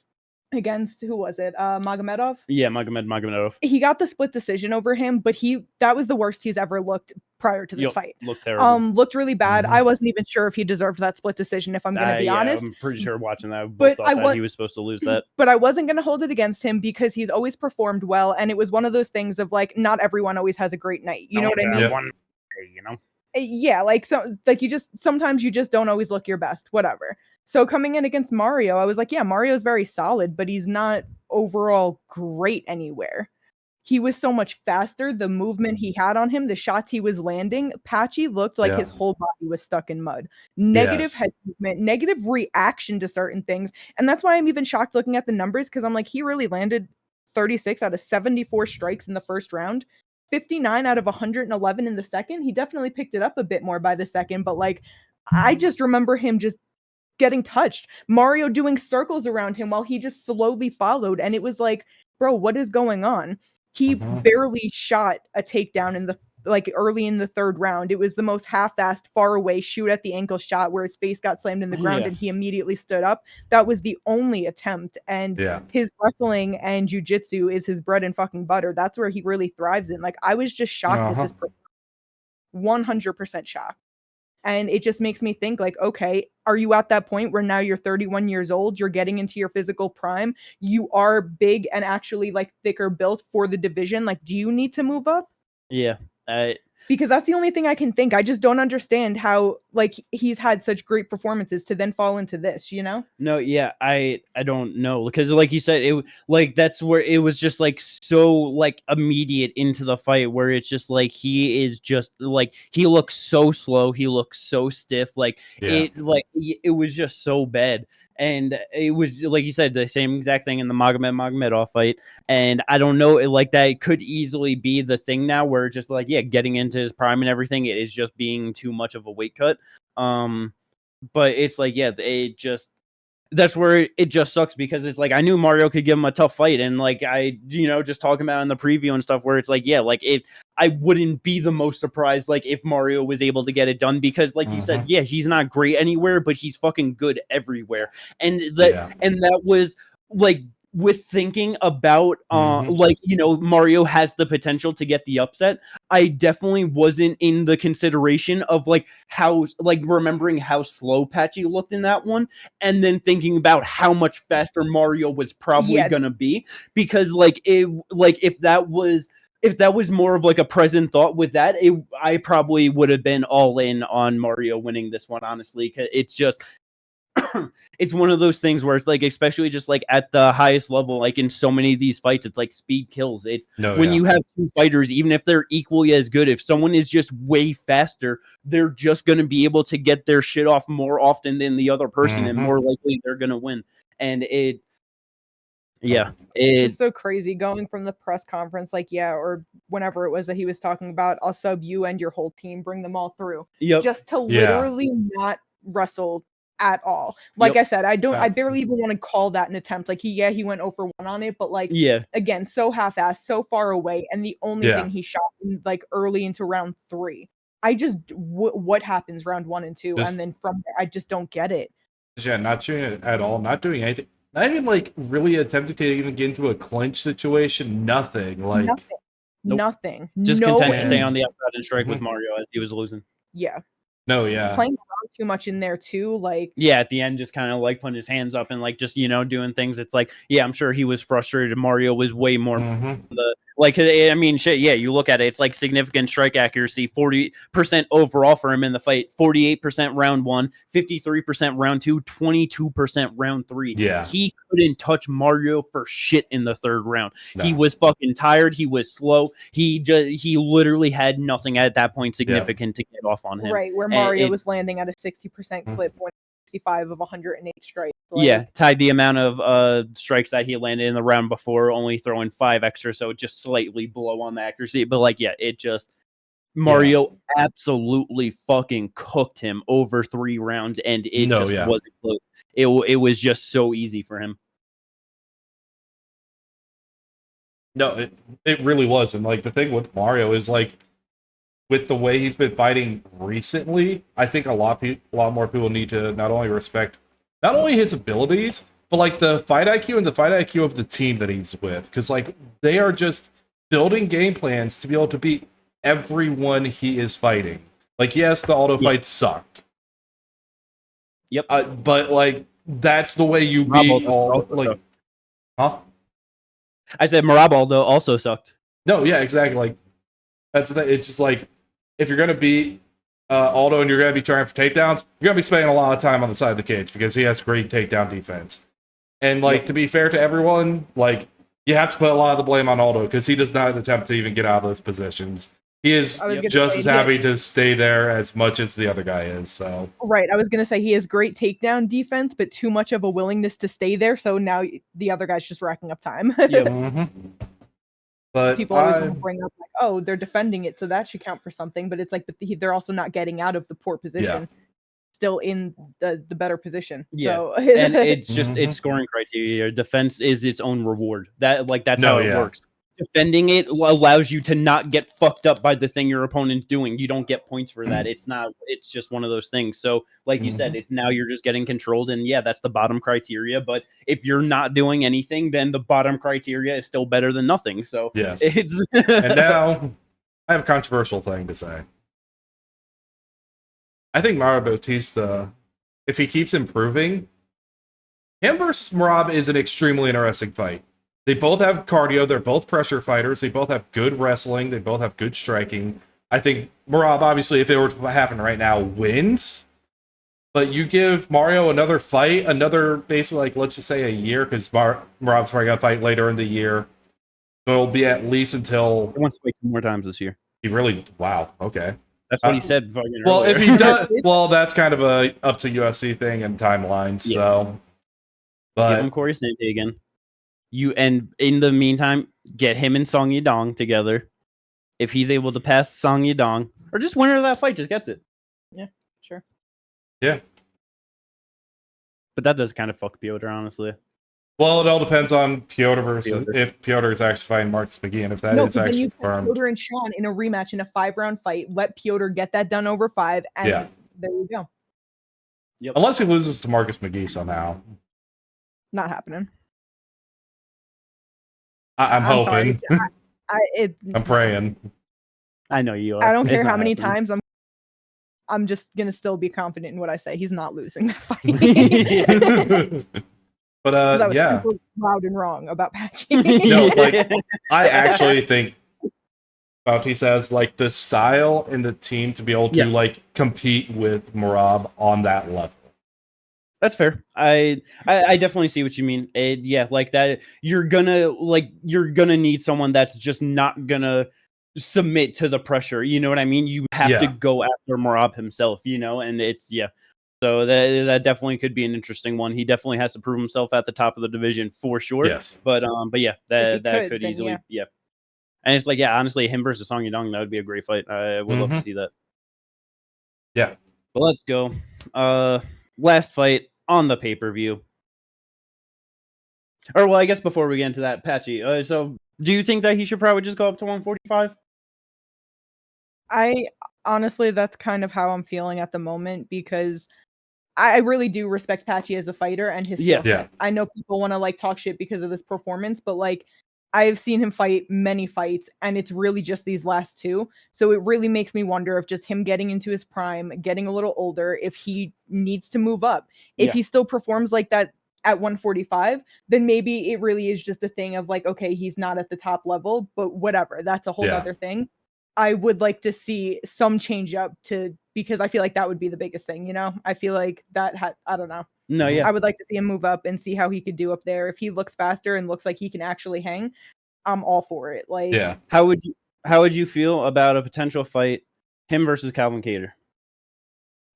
against, who was it? Magomedov? Yeah, Magomedov. He got the split decision over him, but that was the worst he's ever looked prior to this fight. Looked terrible. Looked really bad. I wasn't even sure if he deserved that split decision, if I'm going to be honest. I'm pretty sure watching that, but thought that he was supposed to lose that. But I wasn't going to hold it against him because he's always performed well, and it was one of those things of like, not everyone always has a great night. You know what I mean? One, you know? Yeah, like sometimes you just don't always look your best, whatever. So coming in against Mario, I was like, yeah, Mario's very solid, but he's not overall great anywhere. He was so much faster. The movement he had on him, the shots he was landing, Patchy looked like his whole body was stuck in mud. Negative head movement, negative reaction to certain things. And that's why I'm even shocked looking at the numbers, because I'm like, he really landed 36 out of 74 strikes in the first round. 59 out of 111 in the second. He definitely picked it up a bit more by the second, but like, I just remember him just getting touched. Mario doing circles around him while he just slowly followed. And it was like, bro, what is going on? He barely shot a takedown in the early in the third round. It was the most half-assed, far away shoot at the ankle shot where his face got slammed in the ground and he immediately stood up. That was the only attempt. And his wrestling and jiu-jitsu is his bread and fucking butter. That's where he really thrives in. Like, I was just shocked at this 100% shocked. And it just makes me think like, okay, are you at that point where now you're 31 years old, you're getting into your physical prime, you are big and actually like thicker built for the division? Like, do you need to move up? Yeah. Because that's the only thing I can think. I just don't understand how like he's had such great performances to then fall into this, you know? No, yeah, I don't know, because like you said, it like that's where it was just like so like immediate into the fight where it's just like he is just like he looks so slow, he looks so stiff, like it was just so bad. And it was, like you said, the same exact thing in the Magomedov fight. And I don't know, like that could easily be the thing now where just like, yeah, getting into his prime and everything, it is just being too much of a weight cut. But it's like, yeah, it just, that's where it just sucks, because it's like I knew Mario could give him a tough fight, and like I, you know, just talking about in the preview and stuff where it's like, yeah, like I wouldn't be the most surprised like if Mario was able to get it done, because like you said, yeah, he's not great anywhere, but he's fucking good everywhere, and that was like with thinking about like, you know, Mario has the potential to get the upset. I definitely wasn't in the consideration of like how, like, remembering how slow Patchy looked in that one, and then thinking about how much faster Mario was probably gonna be, because like if that was more of like a present thought with that, I probably would have been all in on Mario winning this one, honestly, because it's just it's one of those things where it's like, especially just like at the highest level, like in so many of these fights, it's like speed kills. It's you have two fighters, even if they're equally as good, if someone is just way faster, they're just going to be able to get their shit off more often than the other person, and more likely they're going to win. And it's just so crazy going from the press conference, like, or whenever it was that he was talking about, I'll sub you and your whole team, bring them all through, just to literally not wrestle at all. Like I said, I barely even want to call that an attempt. Like he went 0 for 1 on it, but like, again, so half-assed, so far away, and the only thing he shot in, like early into round 3. I just what happens round 1 and 2, and then from there, I just don't get it. Not shooting it at all, not doing anything, not even like really attempting to even get into a clinch situation. Nothing. Like nothing. Just content to stay on the outside and strike with Mario as he was losing. Playing around too much in there too, like at the end, just kind of like putting his hands up and like just, you know, doing things. It's like, I'm sure he was frustrated. Mario was way more like, I mean, shit, you look at it, it's like significant strike accuracy, 40% overall for him in the fight, 48% round 1, 53% round 2, 22% round 3. He couldn't touch Mario for shit in the third round. He was fucking tired. He was slow. He literally had nothing at that point significant to get off on him. Right, where Mario was landing at a 60% clip, 65 of 108 strikes. Like, tied the amount of strikes that he landed in the round before, only throwing 5 extra, so just slightly below on the accuracy. But like, it just Mario absolutely fucking cooked him over 3 rounds, and it wasn't close. It was just so easy for him. No, it really was. And like the thing with Mario is like with the way he's been fighting recently, I think a lot more people need to not only respect not only his abilities, but like the fight IQ and the fight IQ of the team that he's with, because like they are just building game plans to be able to beat everyone he is fighting. Like, yes, the auto fight sucked. Yep. But like that's the way you beat all. Like, huh? I said Merab also sucked. No, yeah, exactly. Like that's the, it's just like if you're gonna beat Aldo and you're gonna be trying for takedowns, you're gonna be spending a lot of time on the side of the cage because he has great takedown defense. And like to be fair to everyone, like you have to put a lot of the blame on Aldo because he does not attempt to even get out of those positions. He is just as happy to stay there as much as the other guy is. So right, I was gonna say he has great takedown defense, but too much of a willingness to stay there. So now the other guy's just racking up time. Yeah. But people always want to bring up like, oh, they're defending it, so that should count for something. But it's like they're also not getting out of the poor position, still in the better position. Yeah, so, and it's just it's scoring criteria. Defense is its own reward. That's how it works. Defending it allows you to not get fucked up by the thing your opponent's doing. You don't get points for that. It's just one of those things. So like you said, it's now you're just getting controlled, and yeah, that's the bottom criteria. But if you're not doing anything, then the bottom criteria is still better than nothing. So yes, it's and now I have a controversial thing to say. I think Bautista, if he keeps improving, him versus Merab is an extremely interesting fight. They both have cardio. They're both pressure fighters. They both have good wrestling. They both have good striking. I think Merab, obviously, if it were to happen right now, wins. But you give Mario another fight, another basically, like, let's just say a year, because Merab's probably going to fight later in the year. So it'll be at least until... He wants to fight 2 more times this year. He really... Wow, okay. That's what he said. Well, if he does... Well, that's kind of a up to UFC thing and timelines, so... But... Give him Corey Sante again. And in the meantime, get him and Song Yadong together. If he's able to pass Song Yadong, or just winner of that fight, just gets it. Yeah, sure. Yeah. But that does kind of fuck Piotr, honestly. Well, it all depends on Piotr versus if Piotr is actually fighting Marcus McGee, and if that is actually confirmed. Piotr and Sean in a rematch in a 5-round fight. Let Piotr get that done over 5, and there you go. Yep. Unless he loses to Marcus McGee somehow. Not happening. I'm hoping. I'm praying. I know you are. I don't care how many times I'm just gonna still be confident in what I say. He's not losing that fight. But I was super loud and wrong about Patchy. No, like I actually think Bautista has like the style and the team to be able to like compete with Merab on that level. That's fair. I definitely see what you mean. Like that. You're gonna need someone that's just not gonna submit to the pressure. You know what I mean? You have to go after Merab himself. And it's So that definitely could be an interesting one. He definitely has to prove himself at the top of the division for sure. Yes. But yeah, that could easily And it's like honestly, him versus Song Yadong, that would be a great fight. I would love to see that. Yeah. Well, let's go. Last fight on the pay-per-view. Or well, I guess before we get into that, Patchy. So do you think that he should probably just go up to 145? I honestly, that's kind of how I'm feeling at the moment, because I really do respect Patchy as a fighter and his skill set. I know people want to like talk shit because of this performance, but like I've seen him fight many fights, and it's really just these last 2. So it really makes me wonder if just him getting into his prime, getting a little older, if he needs to move up. If he still performs like that at 145, then maybe it really is just a thing of like, okay, he's not at the top level, but whatever. That's a whole other thing. I would like to see some change up because I feel like that would be the biggest thing, I feel like that I don't know. No, I would like to see him move up and see how he could do up there. If he looks faster and looks like he can actually hang, I'm all for it. Like, how would you feel about a potential fight, him versus Kelvin Kattar?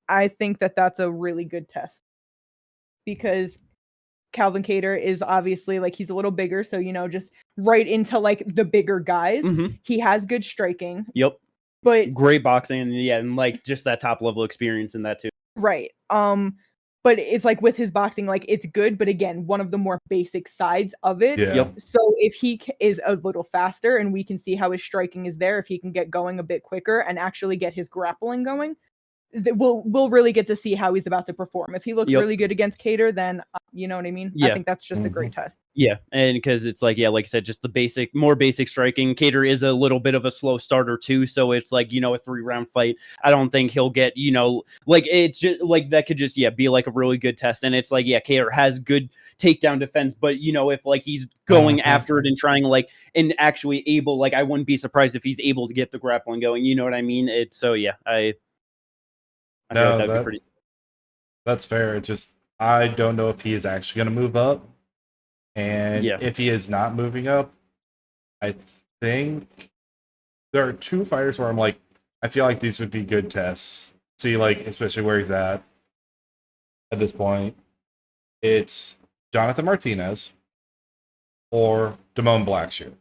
I think that that's a really good test, because Kelvin Kattar is obviously like, he's a little bigger, so just right into like the bigger guys. He has good striking. But great boxing, and like just that top level experience in that too. Right. but it's like with his boxing, like it's good, but again, one of the more basic sides of it. Yeah. Yep. So if he is a little faster and we can see how his striking is there, if he can get going a bit quicker and actually get his grappling going, we'll really get to see how he's about to perform. If he looks really good against Cater, then you know what I mean? Yeah. I think that's just a great test. Yeah, and because it's like, like I said, just the more basic striking. Cater is a little bit of a slow starter too, so it's like, a 3-round fight. I don't think he'll get, like it's just like that could just be like a really good test. And it's like, Cater has good takedown defense, but if like he's going after it and trying and actually able, like I wouldn't be surprised if he's able to get the grappling going. You know what I mean? It's so I feel like that'd be pretty. That's fair. It's just I don't know if he is actually going to move up, and if he is not moving up, I think there are 2 fighters where I'm like, I feel like these would be good tests. See, like especially where he's at this point. It's Jonathan Martinez or Damone Blackshear.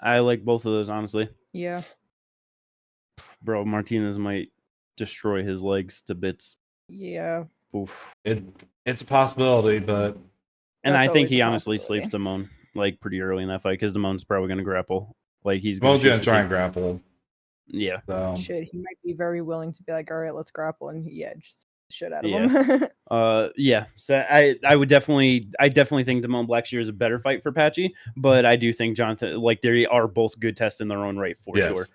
I like both of those, honestly. Yeah. Bro, Martinez might destroy his legs to bits. Yeah. Oof. It's a possibility, but and I think he honestly sleeps Damone like pretty early in that fight because Damone's probably going to grapple. Like he's going to try and grapple. Yeah. So. Shit, he might be very willing to be like, all right, let's grapple, and just shit out of him. So I would definitely think Damone Blackshear is a better fight for Patchy, but I do think Jonathan, like they are both good tests in their own right for sure.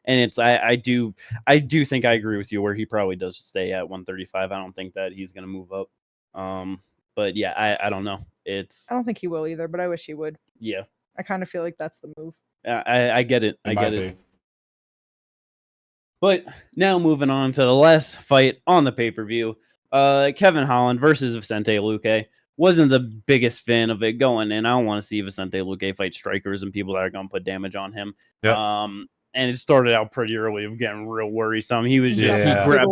And it's I do think I agree with you where he probably does stay at 135. I don't think that he's gonna move up. But I don't know. I don't think he will either, but I wish he would. Yeah. I kind of feel like that's the move. I get it. I get it. But now moving on to the last fight on the pay-per-view. Kevin Holland versus Vicente Luque. Wasn't the biggest fan of it going in. I don't want to see Vicente Luque fight strikers and people that are going to put damage on him. Yep. And it started out pretty early of getting real worrisome. He was just he grabbed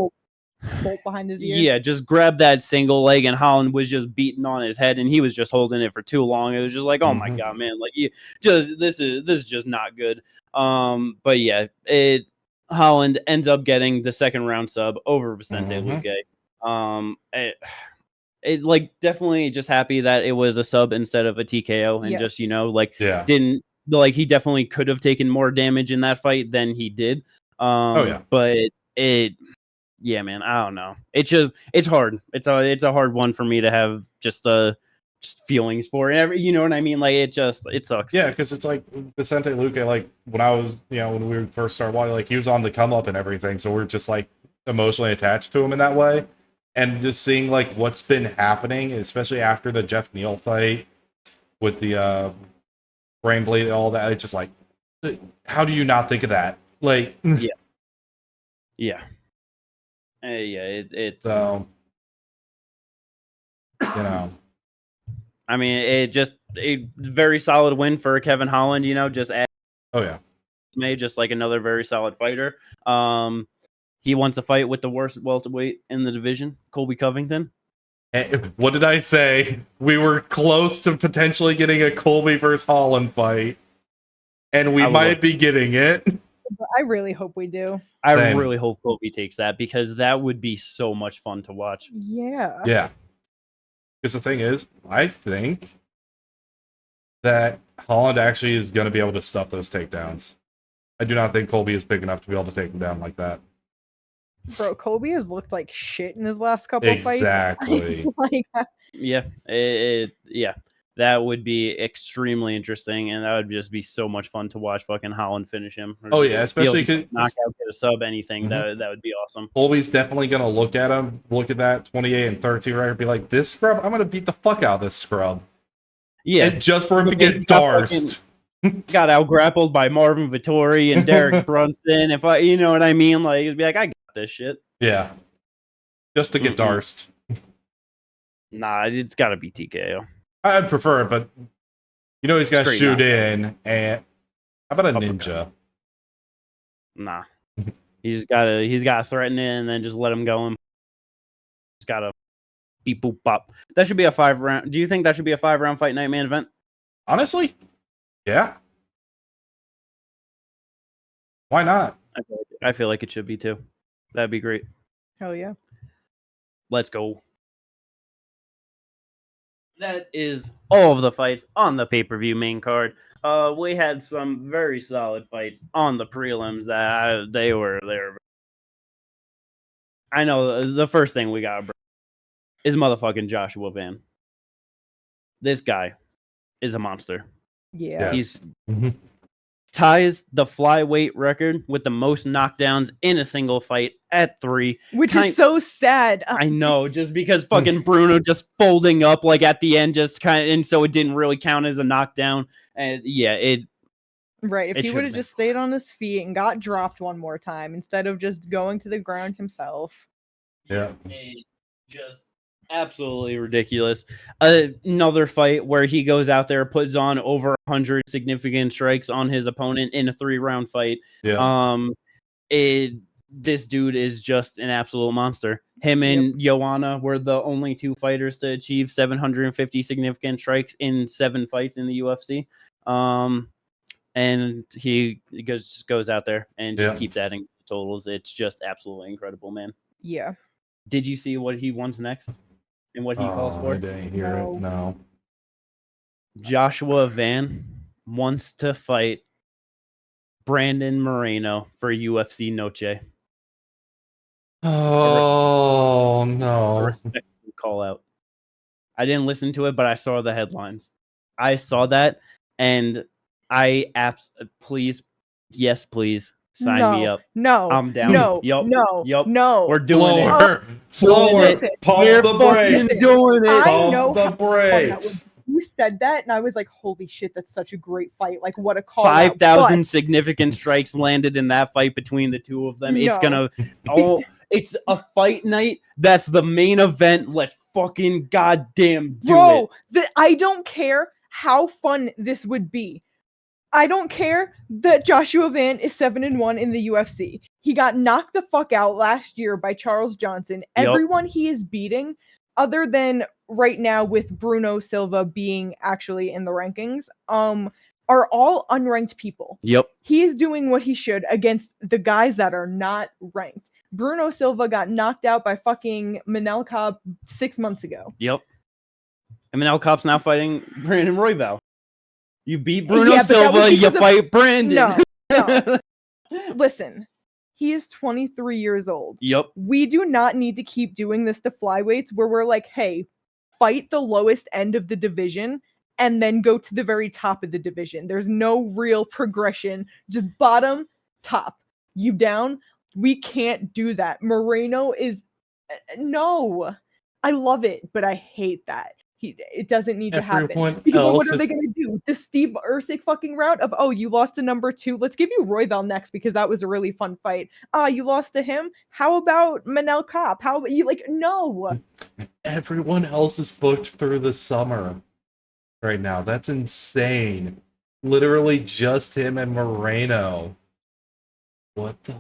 bolt behind his ear. Yeah, just grabbed that single leg, and Holland was just beating on his head, and he was just holding it for too long. It was just like, oh my god, man, like this is just not good. But Holland ends up getting the second round sub over Vicente Luque. It like definitely just happy that it was a sub instead of a TKO, and just didn't. Like he definitely could have taken more damage in that fight than he did. But man, I don't know. It's hard. It's a hard one for me to have just feelings for it. You know what I mean? Like it sucks. Yeah, because it's like Vicente Luque, like when I was, when we first started watching, like he was on the come up and everything, so we're just like emotionally attached to him in that way. And just seeing like what's been happening, especially after the Jeff Neal fight with the brain bleed and all that, it's just like, how do you not think of that? Like, it's so, I mean, it's a very solid win for Kevin Holland. Just just like another very solid fighter. He wants a fight with the worst welterweight in the division, Colby Covington. What did I say? We were close to potentially getting a Colby versus Holland fight, and we might be getting it. I really hope we do. I really hope Colby takes that because that would be so much fun to watch. Yeah. Yeah. Because the thing is, I think that Holland actually is going to be able to stuff those takedowns. I do not think Colby is big enough to be able to take him down like that. Bro, Colby has looked like shit in his last couple of fights. Exactly. That would be extremely interesting, and that would just be so much fun to watch fucking Holland finish him. Especially because knockout, get a sub, anything. That would be awesome. Colby's definitely gonna look at him, look at that 28 and 13 record, be like, "This scrub, I'm gonna beat the fuck out of this scrub." Yeah, and just for him to get darsed. Got out grappled by Marvin Vittori and Derek Brunson. If you know what I mean, like it'd be like, I got this shit. Yeah, just to get darsed. Nah, it's got to be TKO. I'd prefer it, but he's gonna shoot in. And how about a ninja? Nah, he's gotta threaten it and then just let him go. And he's gotta beep boop bop. That should be a 5-round. Do you think that should be a 5-round fight night main event? Honestly, yeah. Why not? I feel like it should be too. That'd be great. Hell yeah. Let's go. That is all of the fights on the pay-per-view main card. We had some very solid fights on the prelims that they were there. I know the first thing we got is motherfucking Joshua Van. This guy is a monster. Yeah. He's ties the flyweight record with the most knockdowns in a single fight at 3. Which is so sad. I know, just because fucking Bruno just folding up like at the end, just kind of, and so it didn't really count as a knockdown. And yeah, Right. If he would have just stayed on his feet and got dropped one more time instead of just going to the ground himself. Yeah. Just absolutely ridiculous. Another fight where he goes out there, puts on over 100 significant strikes on his opponent in a 3-round fight. Yeah. This dude is just an absolute monster. Him and Joanna were the only 2 fighters to achieve 750 significant strikes in 7 fights in the UFC. And he just goes out there and just keeps adding totals. It's just absolutely incredible, man. Yeah. Did you see what he wants next and what he calls for? I didn't hear it. No. Joshua Van wants to fight Brandon Moreno for UFC Noche. Oh, no. A respectful call out. I didn't listen to it, but I saw the headlines. I saw that, and please, yes, please, sign me up. No. I'm down. No. Yup. No. Yup. No. We're doing it. Slower. Pump the brakes. Doing it. I know Pump the brakes. You said that, and I was like, holy shit, that's such a great fight. Like, what a call. 5,000 significant strikes landed in that fight between the 2 of them. It's gonna it's a fight night. That's the main event. Let's fucking goddamn do it. I don't care how fun this would be. I don't care that Joshua Van is 7-1 in the UFC. He got knocked the fuck out last year by Charles Johnson. Everyone he is beating, other than right now with Bruno Silva being actually in the rankings, are all unranked people. Yep. He is doing what he should against the guys that are not ranked. Bruno Silva got knocked out by fucking Manel Kape 6 months ago. Yep. And Manel Kape's now fighting Brandon Royval. You beat Bruno Silva, you fight Brandon. No. Listen, he is 23 years old. Yep. We do not need to keep doing this to flyweights where we're like, hey, fight the lowest end of the division and then go to the very top of the division. There's no real progression. Just bottom, top. You down? We can't do that. Moreno is... No. I love it, but I hate that. It doesn't need to happen. Because what are they going to do? The Steve Ercik fucking route of, oh, you lost to number 2. Let's give you Royval next because that was a really fun fight. You lost to him? How about Manel Kape? How about you? Like, no. Everyone else is booked through the summer right now. That's insane. Literally just him and Moreno. What the?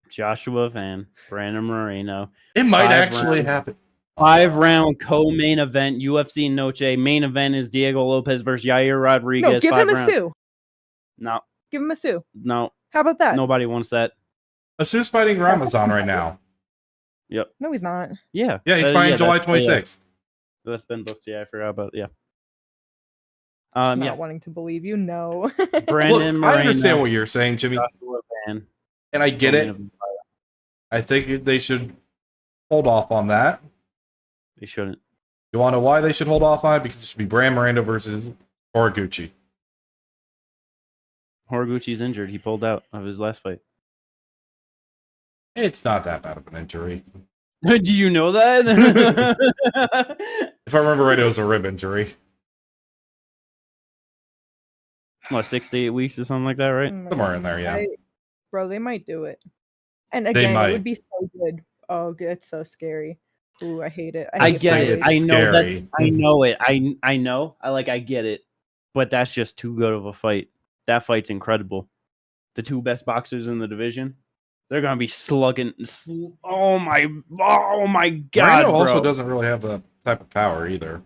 Joshua Van, Brandon Moreno. It might actually happen. 5-round co-main event, UFC Noche. Main event is Diego Lopez versus Yair Rodriguez. No, give him a Sue. No. Give him a Sue. No. How about that? Nobody wants that. Asu's fighting Ramazan right now. Yep. No, he's not. Yeah. Yeah, he's fighting July 26th. That's been booked. Yeah, I forgot about Not wanting to believe you. No. Brandon Moreno. I understand what you're saying, Jimmy. And I get it. I think they should hold off on that. They shouldn't. You want to know why they should hold off on it? Because it should be Brand Miranda versus Horiguchi. Horiguchi's injured. He pulled out of his last fight. It's not that bad of an injury. Do you know that? If I remember right, it was a rib injury. What, 6 to 8 weeks or something like that, right? Somewhere in there, yeah. Bro, they might do it. And again, it would be so good. Oh, it's so scary. Ooh, I hate it. I get it. I know that. I know it. I know. I get it. But that's just too good of a fight. That fight's incredible. The 2 best boxers in the division, they're gonna be slugging. Oh my god! Moreno bro. Also doesn't really have the type of power either.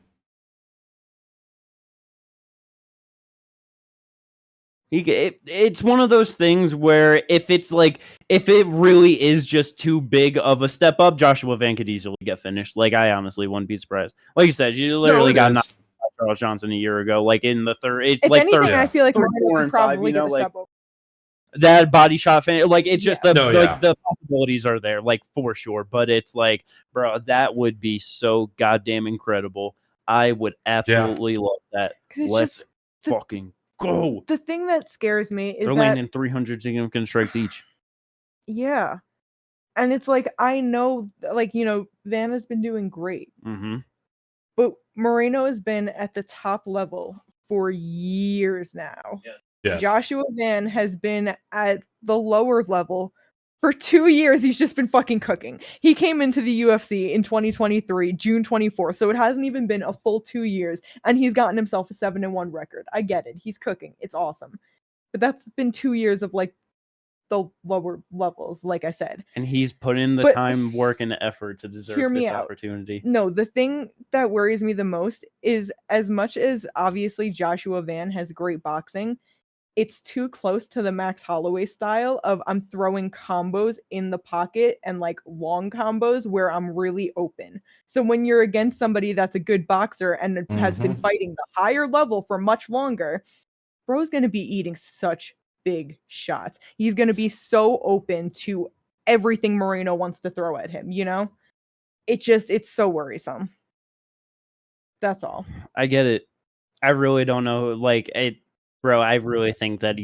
It's one of those things where if it really is just too big of a step up, Joshua Van could easily get finished. Like, I honestly wouldn't be surprised. Like you said, you literally got knocked out by Charles Johnson a year ago. Like in the third, it's If like anything, third, I feel like third, Moreno 4, could and 5. probably You know, get a like step over. that body shot fan. Like it's just yeah. the possibilities are there, like for sure. But it's like, bro, that would be so goddamn incredible. I would absolutely love that. Let's fucking go. The thing that scares me is they're landing 300 significant strikes each. Yeah. And it's like, I know, like, you know, Van has been doing great. Mm-hmm. But Moreno has been at the top level for years now. Yes. Joshua Van has been at the lower level for 2 years. He's just been fucking cooking. He came into the UFC in 2023, June 24th. So it hasn't even been a full 2 years. And he's gotten himself a 7-1 record. I get it. He's cooking. It's awesome. But that's been 2 years of like the lower levels, like I said. And he's put in the time, work, and effort to deserve this opportunity. No, the thing that worries me the most is, as much as obviously Joshua Van has great boxing, it's too close to the Max Holloway style of I'm throwing combos in the pocket and like long combos where I'm really open. So when you're against somebody that's a good boxer and has been fighting the higher level for much longer, bro's going to be eating such big shots. He's going to be so open to everything Moreno wants to throw at him, you know? It's so worrisome. That's all. I get it. I really don't know. Like, bro, I really think that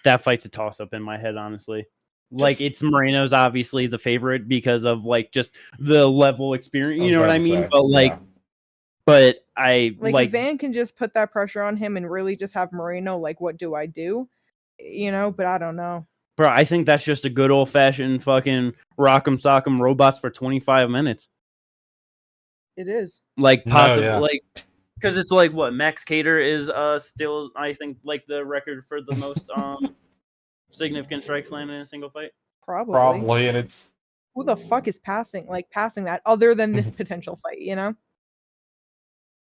that fight's a toss up in my head, honestly. Like, it's Moreno's obviously the favorite because of like just the level experience, you know what I mean? But I like Van can just put that pressure on him and really just have Moreno like, what do I do? You know, but I don't know. Bro, I think that's just a good old fashioned fucking rock'em sock'em robots for 25 minutes. It is. Like, possibly, like, because it's like what Max Cater is still, I think, like the record for the most significant strikes landed in a single fight. Probably, and it's who the fuck is passing that other than this potential fight, you know?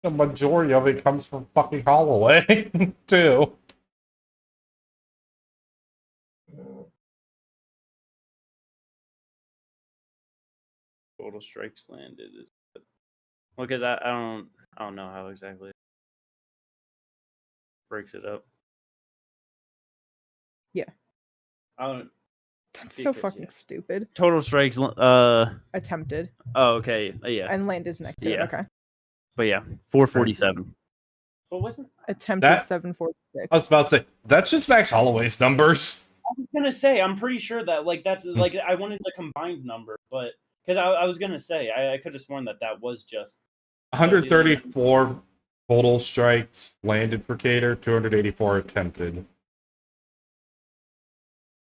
The majority of it comes from fucking Holloway, too. Total strikes landed is because I don't know how exactly it breaks it up. Yeah. That's so fucking stupid. Total strikes attempted. Oh, okay. Yeah. And landed next to it. Okay. But yeah, 447. What wasn't attempted 746? I was about to say that's just Max Holloway's numbers. I was gonna say I'm pretty sure that like that's like I wanted the combined number, but because I was gonna say I could have sworn that was just 134 total strikes landed for Cater, 284 attempted.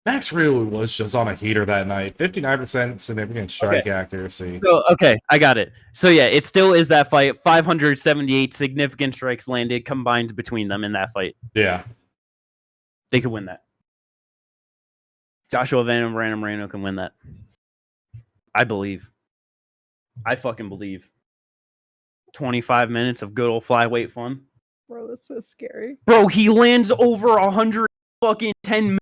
Max really was just on a heater that night. 59% significant strike accuracy. So, I got it. So, yeah, it still is that fight. 578 significant strikes landed combined between them in that fight. Yeah. They could win that. Joshua Van and Moreno can win that. I believe. I fucking believe. 25 minutes of good old flyweight fun. Bro, that's so scary. Bro, he lands over 100 fucking 10 minutes.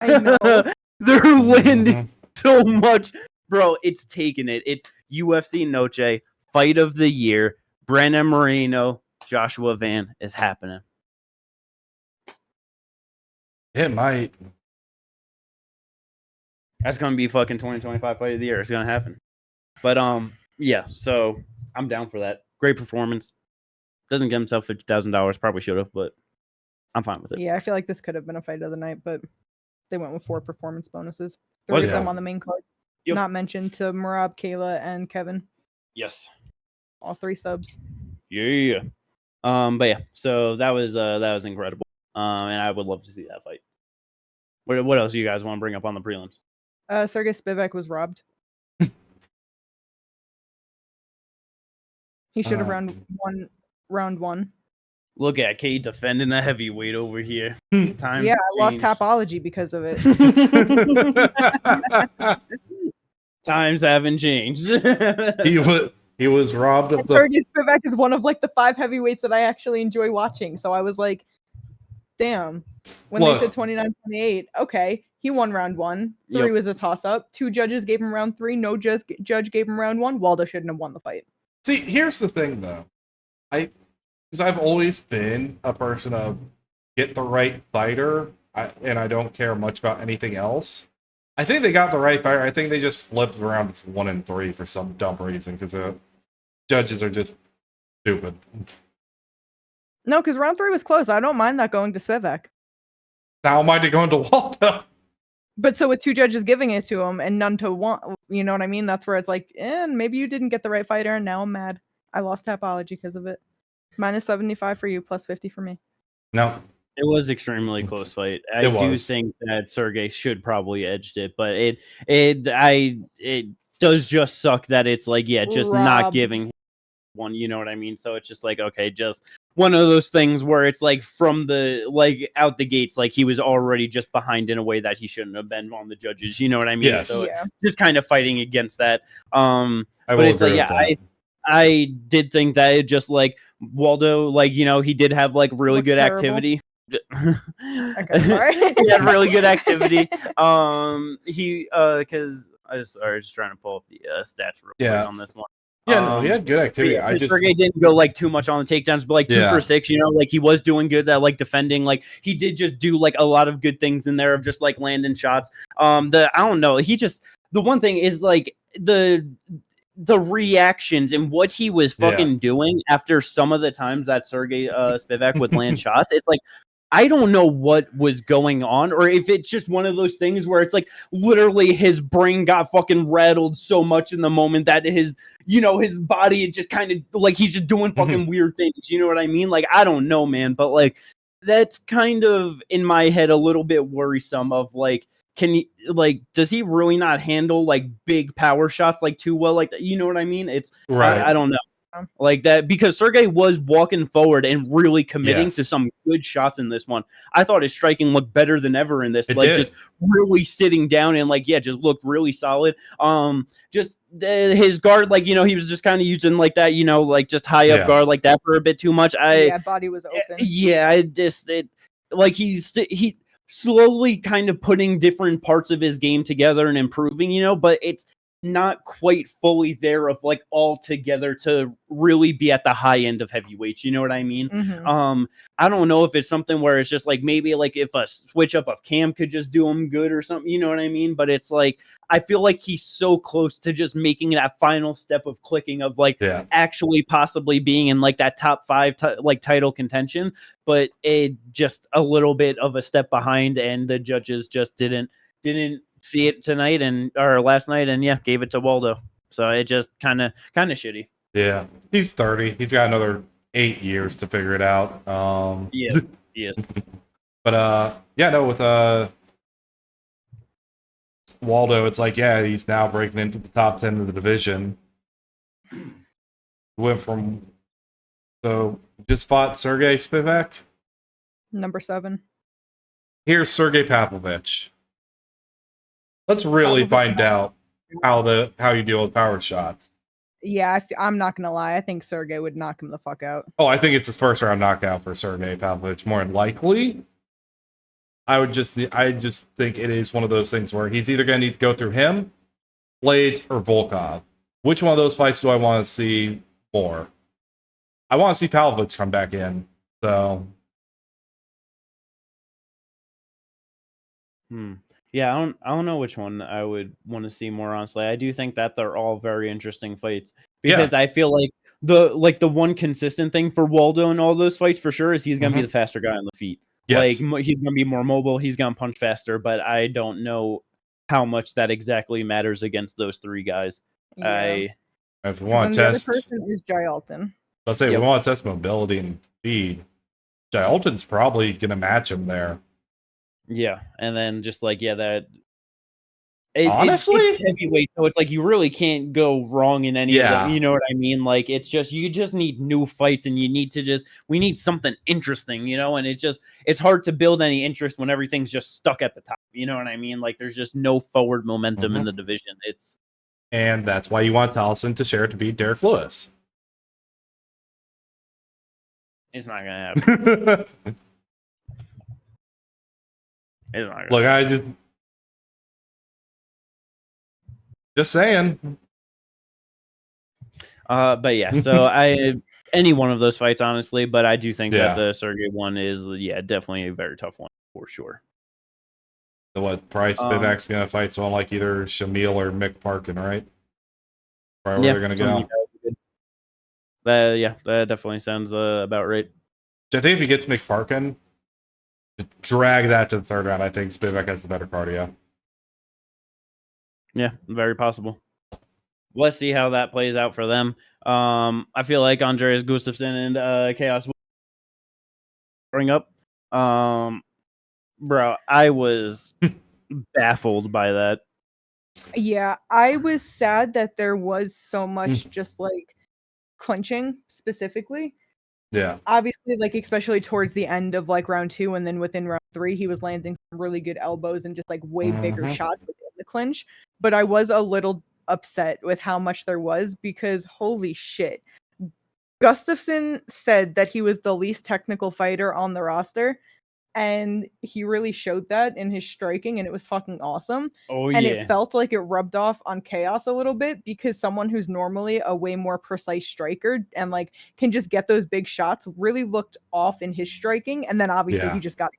I know. They're landing so much. Bro, it's taking it. UFC Noche, fight of the year, Brandon Moreno, Joshua Van is happening. It might. That's going to be fucking 2025 fight of the year. It's going to happen. But, yeah, so I'm down for that. Great performance. Doesn't get himself $50,000. Probably should have, but I'm fine with it. Yeah, I feel like this could have been a fight of the night, but they went with 4 performance bonuses. 3 of them on the main card. Yep. Not mentioned to Merab, Kayla, and Kelvin. Yes. All 3 subs. Yeah. But yeah, so that was incredible. And I would love to see that fight. What else do you guys want to bring up on the prelims? Serghei Spivac was robbed. He should have round one. Look at Kate defending a heavyweight over here. I lost Tapology because of it. Times haven't changed. he was robbed of Serghei Spivac is one of like the 5 heavyweights that I actually enjoy watching. So I was like, Damn. When Look. they said 29-28, okay, he won round 1. 3 was a toss-up. 2 judges gave him round 3. No judge gave him round 1. Waldo shouldn't have won the fight. See, here's the thing, though. Because I've always been a person of get the right fighter, and I don't care much about anything else. I think they got the right fighter. I think they just flipped rounds 1 and 3 for some dumb reason, because judges are just stupid. No, because round 3 was close. I don't mind that going to Spivac. Now mind it going to Waldo. But so with 2 judges giving it to him and none to want, you know what I mean? That's where it's like, maybe you didn't get the right fighter, and now I'm mad. I lost Tapology because of it. Minus 75 for you, plus 50 for me. No. It was extremely close fight. I do think that Serghei should probably edged it, but it does just suck that it's like, just not giving one, you know what I mean? So it's just like, okay, just one of those things where it's like from the out the gates, like he was already just behind in a way that he shouldn't have been on the judges, you know what I mean? Yes. So just kind of fighting against that. But it's like, I did think that it just like Waldo, like, he did have like really good activity. Okay, sorry. He had really good activity. Because I was just trying to pull up the stats real quick on this one. Yeah, no, he had good activity. Serghei didn't go like too much on the takedowns, but like 2 for 6, like he was doing good at like defending. Like he did just do like a lot of good things in there of just like landing shots. I don't know. The one thing is like the reactions and what he was fucking doing after some of the times that Serghei Spivac would land shots. It's like, I don't know what was going on, or if it's just one of those things where it's like literally his brain got fucking rattled so much in the moment that his body, it just kind of like he's just doing fucking weird things. You know what I mean? Like, I don't know, man, but like that's kind of in my head a little bit worrisome of like, does he really not handle like big power shots like too well? Like, you know what I mean? It's right. I don't know. Like that, because Serghei was walking forward and really committing to some good shots in this one. I thought his striking looked better than ever in this. Just really sitting down and just looked really solid. His guard, he was just kind of using like that, just high up guard like that for a bit too much. Body was open. He slowly kind of putting different parts of his game together and improving, but it's not quite fully there of like all together to really be at the high end of heavyweights. You know what I mean? Mm-hmm. I don't know if it's something where it's just like maybe like if a switch up of Cam could just do him good or something, you know what I mean? But it's like I feel like he's so close to just making that final step of clicking of like actually possibly being in like that top 5 title contention, but it just a little bit of a step behind, and the judges just didn't see it tonight or last night, and gave it to Waldo. So it just kind of shitty. Yeah, he's 30. He's got another 8 years to figure it out. Yes. But with Waldo, it's like he's now breaking into the top 10 of the division. Went from just fought Serghei Spivac, number 7. Here's Serghei Pavlovich. Let's really find out how you deal with power shots. Yeah, I'm not gonna lie. I think Serghei would knock him the fuck out. Oh, I think it's his first round knockout for Serghei Pavlovich. More than likely, I just think it is one of those things where he's either gonna need to go through him, Blades, or Volkov. Which one of those fights do I want to see more? I want to see Pavlovich come back in. So. Yeah, I don't know which one I would want to see more, honestly. I do think that they're all very interesting fights, because I feel like the one consistent thing for Waldo in all those fights for sure is he's going to be the faster guy on the feet. Yes. Like he's going to be more mobile, he's going to punch faster, but I don't know how much that exactly matters against those 3 guys. Yeah. If we want to test, the other person is Jyalton. Let's say we want to test mobility and speed. Jyalton's probably going to match him there. Yeah, and then just honestly, it's heavyweight, so it's like you really can't go wrong in any of them. You know what I mean? Like it's just you just need new fights, and you need to we need something interesting, and it's hard to build any interest when everything's just stuck at the top. You know what I mean? Like there's just no forward momentum in the division. And that's why you want Towson to share to beat Derek Lewis. It's not gonna happen. It's not Look, I just saying. But yeah, so any one of those fights, honestly, but I do think that the Serghei one is definitely a very tough one for sure. So what Price Spivac's gonna fight someone like either Shamil or Mick Parkin, right? Probably where they're gonna go. That definitely sounds about right. I think if he gets Mick Parkin, drag that to the third round. I think Spivac has the better cardio. Yeah, very possible. Let's see how that plays out for them. I feel like Andreas, Gustafsson, and Khaos will bring up. Bro, I was baffled by that. Yeah, I was sad that there was so much just like clinching specifically. Yeah. Obviously, like especially towards the end of like round 2 and then within round 3, he was landing some really good elbows and just like way bigger shots within the clinch. But I was a little upset with how much there was because holy shit. Gustafsson said that he was the least technical fighter on the roster. And he really showed that in his striking, and it was fucking awesome. Oh, and it felt like it rubbed off on Khaos a little bit because someone who's normally a way more precise striker and like can just get those big shots really looked off in his striking, and then obviously he just got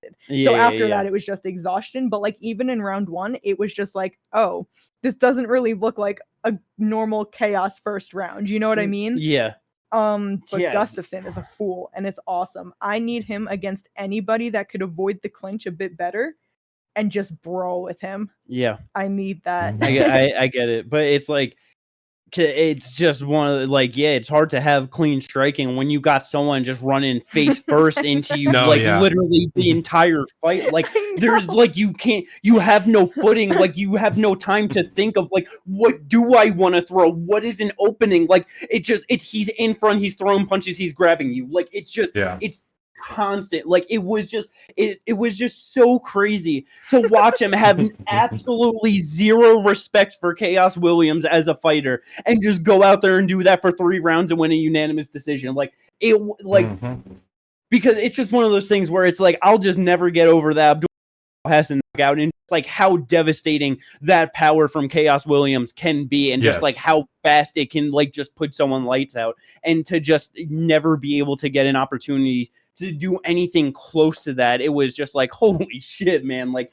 exhausted. So after that, it was just exhaustion. But like even in round 1, it was just like, oh, this doesn't really look like a normal Khaos first round. You know what I mean? Yeah. But Gustafsson is a fool, and it's awesome. I need him against anybody that could avoid the clinch a bit better and just brawl with him. Yeah. I need that. I get it. But it's like, it's just one of like, it's hard to have clean striking when you got someone just running face first into you, literally the entire fight. Like there's like, you have no footing. Like you have no time to think of like, what do I want to throw? What is an opening? Like he's in front, he's throwing punches, he's grabbing you. Like it's just, it's constant. Like it was just so crazy to watch him have absolutely zero respect for Khaos Williams as a fighter and just go out there and do that for 3 rounds and win a unanimous decision. Like it because it's just one of those things where it's like, I'll just never get over that Abdul has to knock out, and like how devastating that power from Khaos Williams can be, and just like how fast it can like just put someone lights out, and to just never be able to get an opportunity to do anything close to that. It was just like, holy shit, man. Like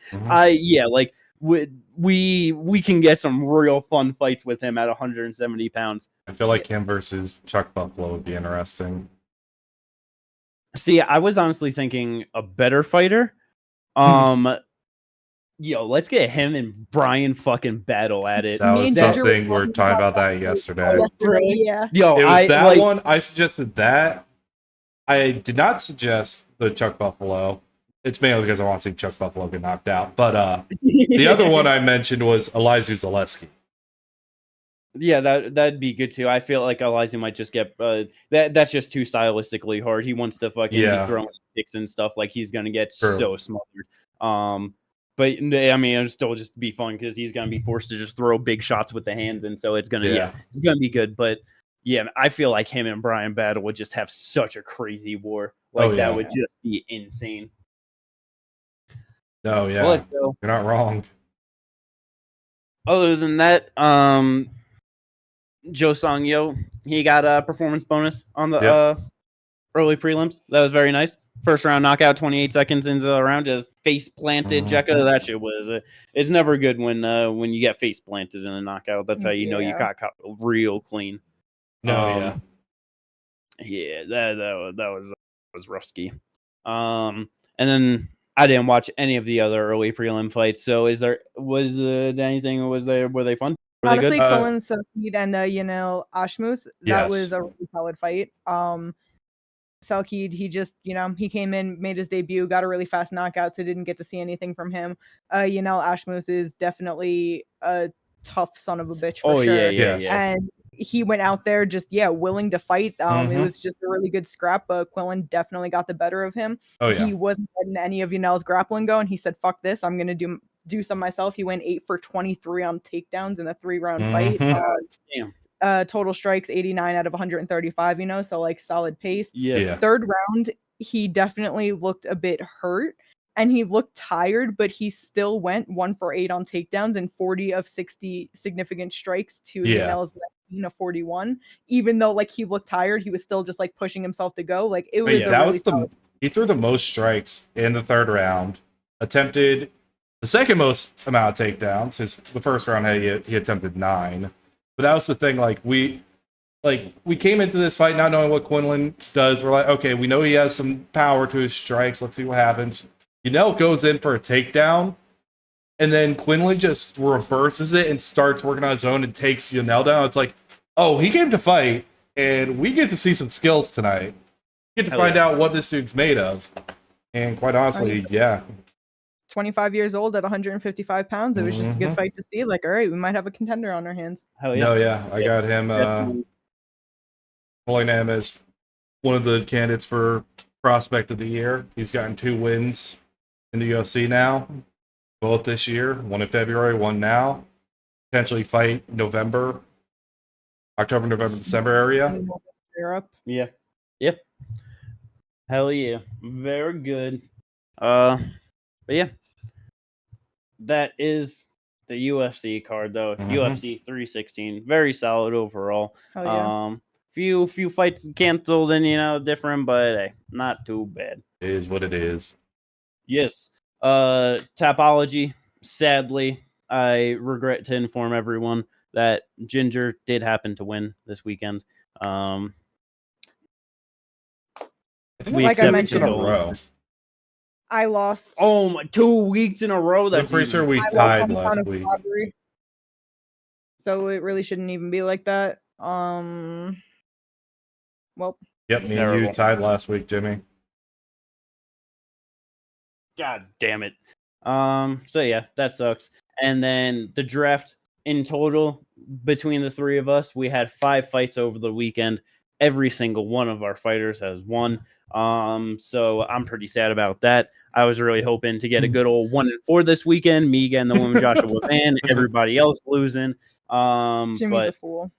we can get some real fun fights with him at 170 pounds. I feel like him versus Chuck Buffalo would be interesting. See, I was honestly thinking a better fighter. Let's get him and Brian fucking battle at it. That was something we were talking about that yesterday. Yeah. It was one. I suggested that. I did not suggest the Chuck Buffalo. It's mainly because I want to see Chuck Buffalo get knocked out. But the other one I mentioned was Elizu Zaleski. Yeah, that'd be good too. I feel like Elizu might just get that's just too stylistically hard. He wants to fucking be throwing kicks and stuff. Like he's gonna get so smothered. But I mean, it'll still just be fun because he's gonna be forced to just throw big shots with the hands, and so it's gonna it's gonna be good. But yeah, I feel like him and Brian Battle would just have such a crazy war. Like that would just be insane. Oh yeah, well, let's go. You're not wrong. Other than that, Joe Song-yo, he got a performance bonus on the early prelims. That was very nice. First round knockout, 28 seconds into the round, just face planted Jeka. That shit was it's never good when you get face planted in a knockout. That's how you know you got caught real clean. That was rough ski. And then I didn't watch any of the other early prelim fights. So were they fun? Were honestly, Quillan, Salkilld, and Yanal, Ashmouz, that was a really solid fight. Salkilld, he just, he came in, made his debut, got a really fast knockout, so didn't get to see anything from him. Yanal, Ashmouz is definitely a tough son of a bitch for sure. Yeah. And he went out there just, willing to fight. It was just a really good scrap, but Quillan definitely got the better of him. He wasn't letting any of Yanal's grappling go, and he said, fuck this, I'm going to do some myself. He went 8 for 23 on takedowns in a 3-round fight. Total strikes 89 out of 135, so like solid pace. Yeah. Third round, he definitely looked a bit hurt, and he looked tired, but he still went 1 for 8 on takedowns and 40 of 60 significant strikes to Yanal's 19 of 41. Even though like he looked tired, he was still just like pushing himself to go. Like it was he threw the most strikes in the third round, attempted the second most amount of takedowns. The first round he attempted 9. But that was the thing, we came into this fight not knowing what Quillan does. We're like, okay, we know he has some power to his strikes. Let's see what happens. Yanal goes in for a takedown, and then Quillan just reverses it and starts working on his own and takes Yanal down. It's like, oh, he came to fight, and we get to see some skills tonight. We get to find out what this dude's made of. And quite honestly, 25 years old at 155 pounds. It was just a good fight to see. Like, all right, we might have a contender on our hands. Hell yeah. No, yeah. I got him pulling him as one of the candidates for Prospect of the Year. He's gotten 2 wins in the UFC now, both this year. One in February, one now. Potentially fight October, November, December area. Europe. Yeah. Yep. Hell yeah. Very good. But yeah. That is the UFC card though. UFC 316. Very solid overall. Hell yeah. Few fights canceled and different, but hey, not too bad. It is what it is. Yes. Tapology. Sadly, I regret to inform everyone that Ginger did happen to win this weekend. I think like I mentioned in a row. I lost. Oh my! 2 weeks in a row. That's I'm pretty sure we tied last week. Robbery, so it really shouldn't even be like that. Well. Yep, me and you tied last week, Jimmy. God damn it. So yeah, that sucks. And then the draft in total between the 3 of us, we had 5 fights over the weekend. Every single one of our fighters has won. So I'm pretty sad about that. I was really hoping to get a good old 1-4 this weekend. Me getting the woman Joshua Van, everybody else losing. Jimmy's a fool.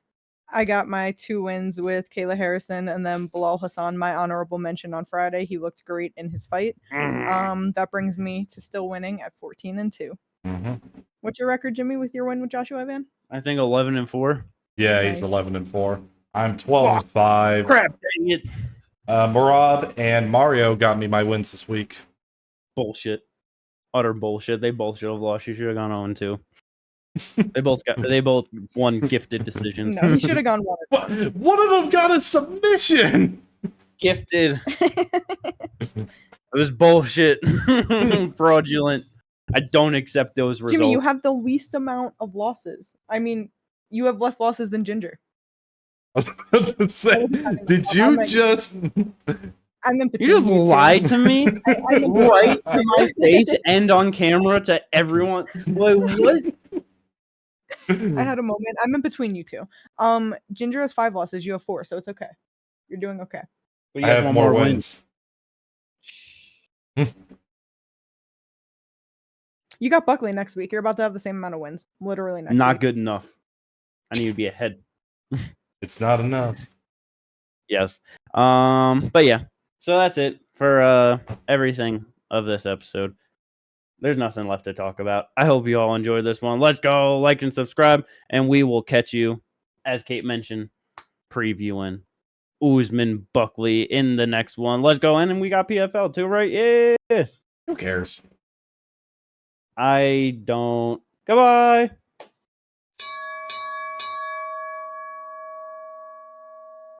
I got my 2 wins with Kayla Harrison and then Bilal Hassan, my honorable mention on Friday. He looked great in his fight. That brings me to still winning at 14-2. What's your record, Jimmy, with your win with Joshua Van? I think 11-4. Yeah, nice. He's 11-4. I'm 12-5. Crap, dang it. Merab and Mario got me my wins this week. Bullshit. Utter bullshit. They both should have lost. You should have gone 0-2. They both won gifted decisions. No, he should have gone 1. One of them got a submission. Gifted. It was bullshit. Fraudulent. I don't accept those results. Jimmy, you have the least amount of losses. I mean, you have less losses than Ginger. Did you just... You just lied to me right to my face and on camera to everyone. Like, what? I had a moment. I'm in between you two. Ginger has 5 losses. You have 4, so it's okay. You're doing okay. But you I have more wins. You got Buckley next week. You're about to have the same amount of wins. Literally next week. Not good enough. I need to be ahead. It's not enough. Yes. But yeah. So that's it for everything of this episode. There's nothing left to talk about. I hope you all enjoyed this one. Let's go, like and subscribe, and we will catch you, as Kate mentioned, previewing Usman Buckley in the next one. Let's go in, and we got PFL too, right? Yeah. Who cares? I don't. Goodbye.